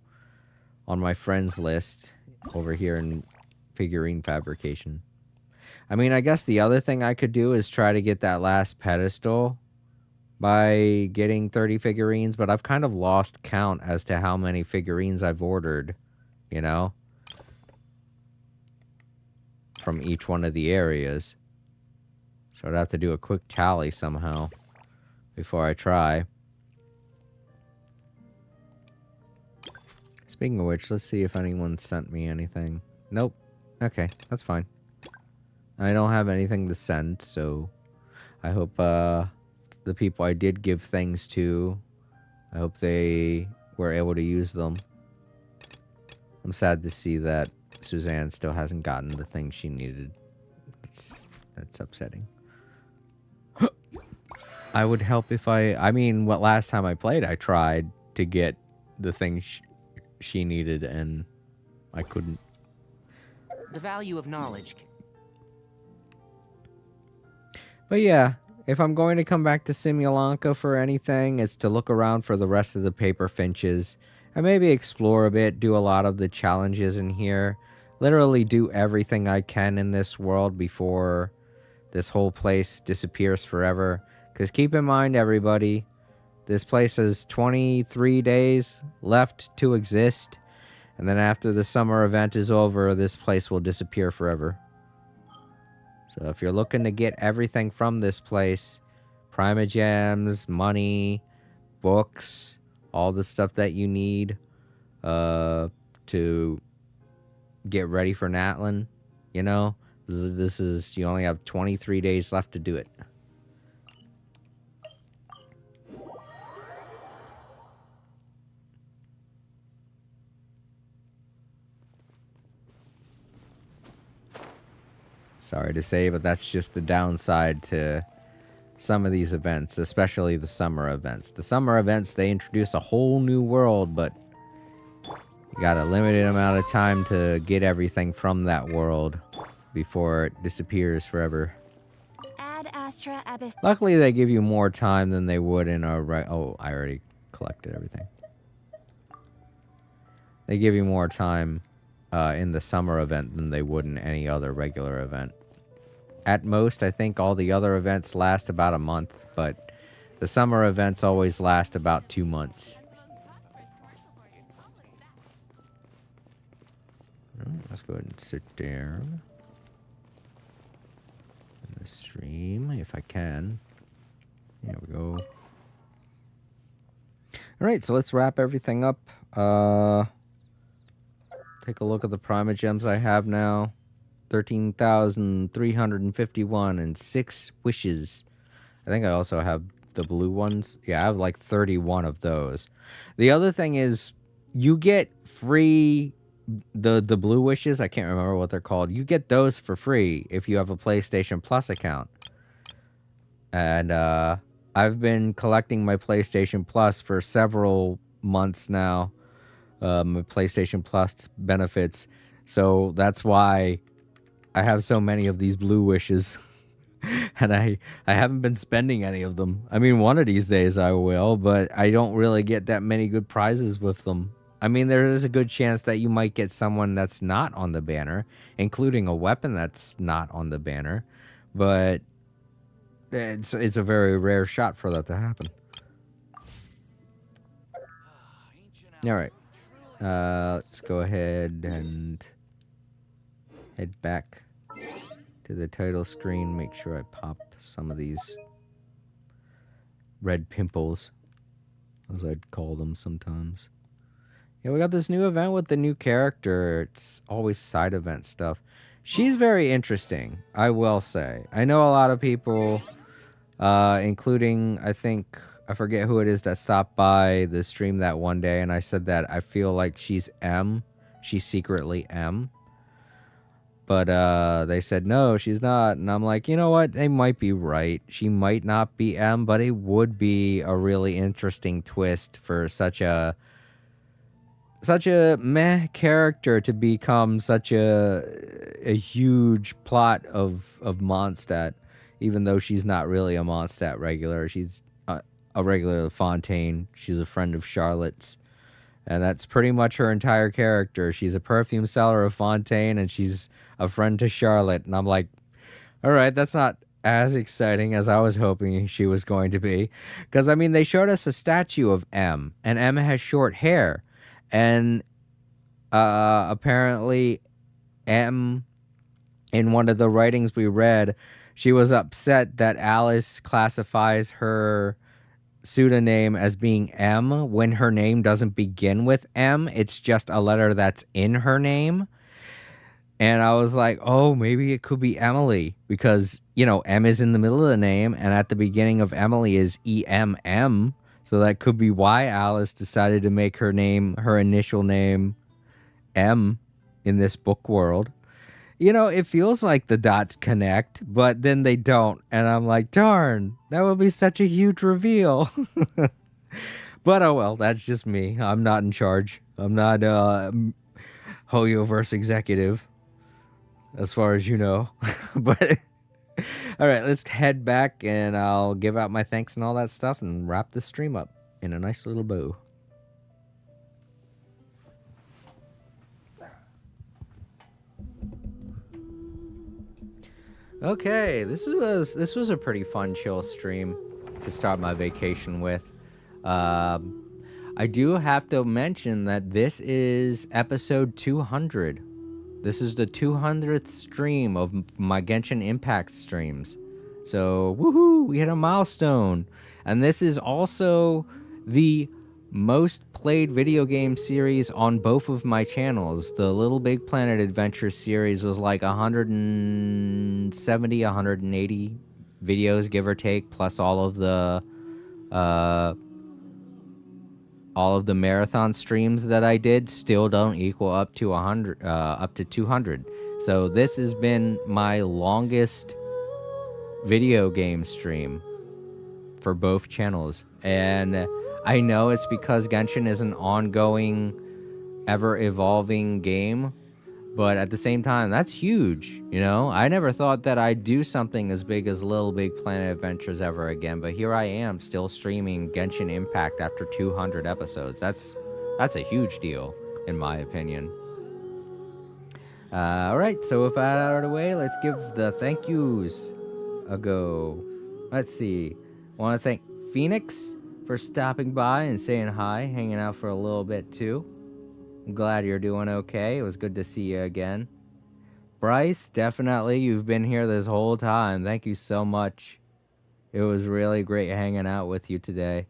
on my friends list over here in figurine fabrication. I mean, I guess the other thing I could do is try to get that last pedestal by getting 30 figurines, but I've kind of lost count as to how many figurines I've ordered, you know, from each one of the areas. So I'd have to do a quick tally somehow before I try. Speaking of which, let's see if anyone sent me anything. Nope. Okay, that's fine. I don't have anything to send, so I hope the people I did give things to, I hope they were able to use them. I'm sad to see that Suzanne still hasn't gotten the thing she needed. That's upsetting. I would help if I mean, what last time I played, I tried to get the thing she needed, and I couldn't. The value of knowledge. But yeah, if I'm going to come back to Simulanka for anything, it's to look around for the rest of the paper finches and maybe explore a bit, do a lot of the challenges in here. Literally do everything I can in this world before this whole place disappears forever. Because keep in mind, everybody, this place has 23 days left to exist. And then after the summer event is over, this place will disappear forever. So if you're looking to get everything from this place, Primogems, money, books, all the stuff that you need to get ready for Natlin, you know, this is, you only have 23 days left to do it. Sorry to say, but that's just the downside to some of these events, especially the summer events. The summer events, they introduce a whole new world, but you got a limited amount of time to get everything from that world before it disappears forever. Ad Astra Abyss. Luckily, they give you more time than they would in a... Oh, I already collected everything. They give you more time in the summer event than they would in any other regular event. At most, I think all the other events last about a month, but the summer events always last about 2 months. Let's go ahead and sit there in the stream if I can. There we go. Alright, so let's wrap everything up. Take a look at the Primogems I have now. 13,351 and 6 wishes. I think I also have the blue ones. Yeah, I have like 31 of those. The other thing is, you get free the blue wishes. I can't remember what they're called. You get those for free if you have a PlayStation Plus account. And I've been collecting my PlayStation Plus for several months now. My PlayStation Plus benefits. So that's why I have so many of these blue wishes. And I haven't been spending any of them. I mean, one of these days I will, but I don't really get that many good prizes with them. I mean, there is a good chance that you might get someone that's not on the banner, including a weapon that's not on the banner. But it's a very rare shot for that to happen. All right. Let's go ahead and head back to the title screen. Make sure I pop some of these red pimples, as I'd call them sometimes. Yeah, we got this new event with the new character. It's always side event stuff. She's very interesting, I will say. I know a lot of people, including, I forget who it is that stopped by the stream that one day, and I said that I feel like she's M. She's secretly M. But they said, no, she's not. And I'm like, you know what? They might be right. She might not be M, but it would be a really interesting twist for such a meh character to become such a huge plot of Mondstadt, even though she's not really a Mondstadt regular. She's a regular Fontaine. She's a friend of Charlotte's. And that's pretty much her entire character. She's a perfume seller of Fontaine, and she's a friend to Charlotte. And I'm like, all right, that's not as exciting as I was hoping she was going to be. Because, I mean, they showed us a statue of M, and M has short hair. And apparently M, in one of the writings we read, she was upset that Alice classifies her pseudonym as being M when her name doesn't begin with M. It's just a letter that's in her name. And I was like, oh, maybe it could be Emily because, M is in the middle of the name, and at the beginning of Emily is EMM. So that could be why Alice decided to make her initial name, M, in this book world. It feels like the dots connect, but then they don't. And I'm like, darn, that would be such a huge reveal. But oh well, that's just me. I'm not in charge. I'm not Hoyoverse executive, as far as you know. But all right, let's head back and I'll give out my thanks and all that stuff and wrap the stream up in a nice little bow. Okay, this was a pretty fun, chill stream to start my vacation with. I do have to mention that this is episode 200. This is the 200th stream of my Genshin Impact streams. So, woohoo, we hit a milestone. And this is also the most played video game series on both of my channels. The Little Big Planet Adventure series was like 170, 180 videos, give or take, plus all of the marathon streams that I did still don't equal up to 200. So this has been my longest video game stream for both channels. And I know it's because Genshin is an ongoing, ever-evolving game, but at the same time, that's huge, I never thought that I'd do something as big as Little Big Planet Adventures ever again, but here I am, still streaming Genshin Impact after 200 episodes. That's a huge deal, in my opinion. Alright, so with that out of the way, let's give the thank yous a go. Let's see. I want to thank Phoenix for stopping by and saying hi, hanging out for a little bit too. I'm glad you're doing okay. It was good to see you again. Bryce, definitely, you've been here this whole time. Thank you so much. It was really great hanging out with you today.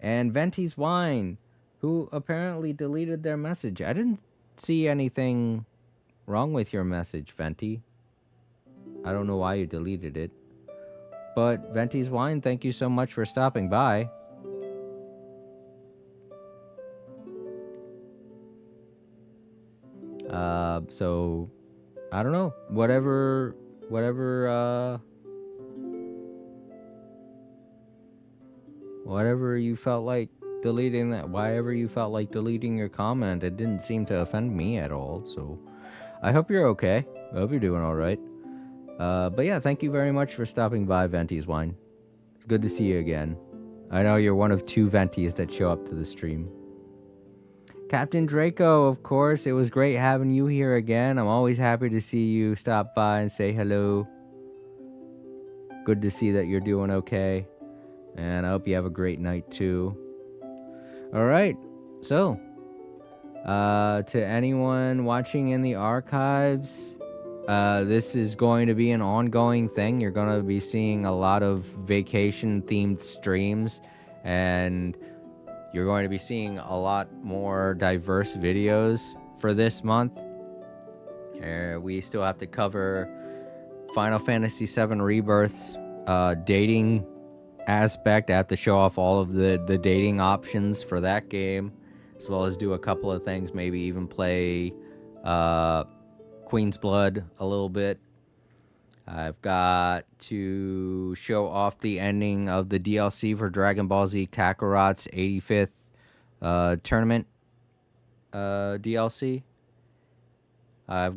And Venti's Wine, who apparently deleted their message. I didn't see anything wrong with your message, Venti. I don't know why you deleted it. But Venti's Wine, thank you so much for stopping by. So I don't know. Whatever you felt like deleting that, whatever you felt like deleting your comment, it didn't seem to offend me at all. So I hope you're okay. I hope you're doing all right. But yeah, thank you very much for stopping by, Venti's Wine. It's good to see you again. I know you're one of 2 Ventis that show up to the stream. Captain Draco, of course, it was great having you here again. I'm always happy to see you stop by and say hello. Good to see that you're doing okay. And I hope you have a great night too. Alright, so to anyone watching in the archives, this is going to be an ongoing thing. You're going to be seeing a lot of vacation-themed streams, and you're going to be seeing a lot more diverse videos for this month. We still have to cover Final Fantasy VII Rebirth's dating aspect. I have to show off all of the dating options for that game, as well as do a couple of things, maybe even play Queen's Blood a little bit. I've got to show off the ending of the DLC for Dragon Ball Z Kakarot's 85th tournament DLC. I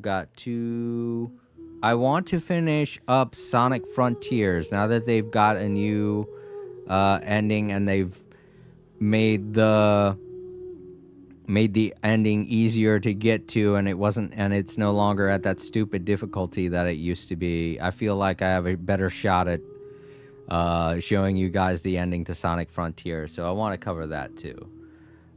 want to finish up Sonic Frontiers now that they've got a new ending and they've made the ending easier to get to, and it's no longer at that stupid difficulty that it used to be. I feel like I have a better shot at showing you guys the ending to Sonic Frontiers, so I want to cover that too.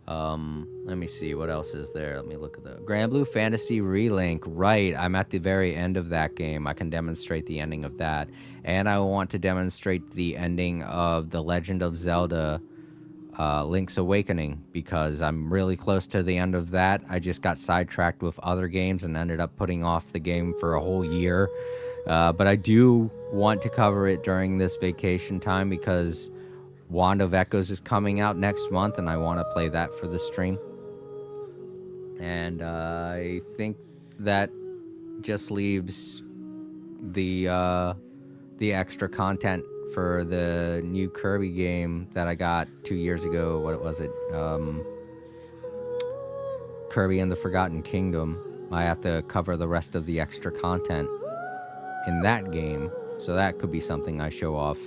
Let me see what else is there. Let me look at the Grand Blue Fantasy Relink. Right, I'm at the very end of that game. I can demonstrate the ending of that, and I want to demonstrate the ending of The Legend of Zelda Link's Awakening, because I'm really close to the end of that. I just got sidetracked with other games and ended up putting off the game for a whole year. But I do want to cover it during this vacation time because Wand of Echoes is coming out next month, and I want to play that for the stream. And I think that just leaves the extra content for the new Kirby game that I got 2 years ago. What was it? Kirby and the Forgotten Kingdom. I have to cover the rest of the extra content in that game, so that could be something I show off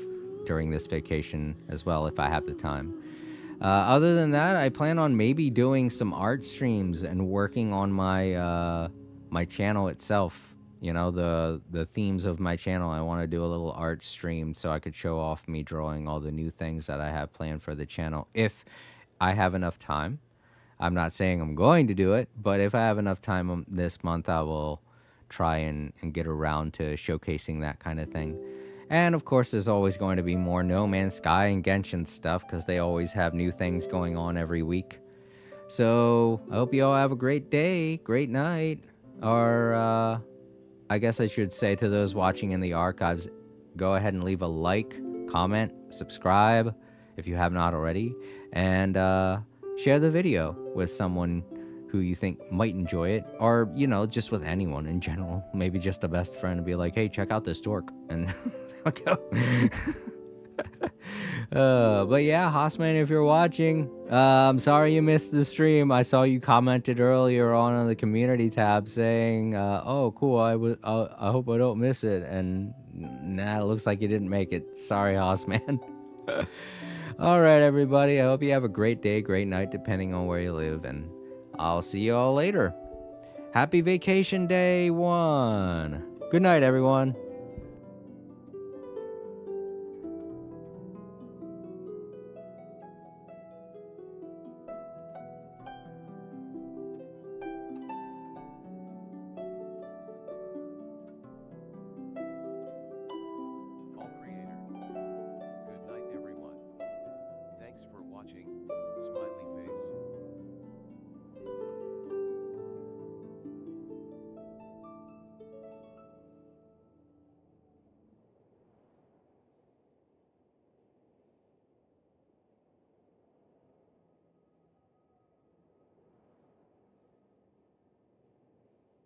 during this vacation as well if I have the time. Other than that, I plan on maybe doing some art streams and working on my my channel itself. You know, the themes of my channel. I want to do a little art stream so I could show off me drawing all the new things that I have planned for the channel if I have enough time. I'm not saying I'm going to do it, but if I have enough time this month, I will try and get around to showcasing that kind of thing. And of course, there's always going to be more No Man's Sky and Genshin stuff because they always have new things going on every week. So I hope you all have a great day, great night, or I guess I should say to those watching in the archives, go ahead and leave a like, comment, subscribe if you have not already, and share the video with someone who you think might enjoy it, or, you know, just with anyone in general. Maybe just a best friend and be like, hey, check out this dork, and go. But yeah, Hossman, if you're watching, I'm sorry you missed the stream. I saw you commented earlier on the community tab saying, oh, cool, I hope I don't miss it, and nah, it looks like you didn't make it. Sorry, Hossman. All right, everybody, I hope you have a great day, great night, depending on where you live, and I'll see you all later. Happy vacation day 1. Good night, everyone.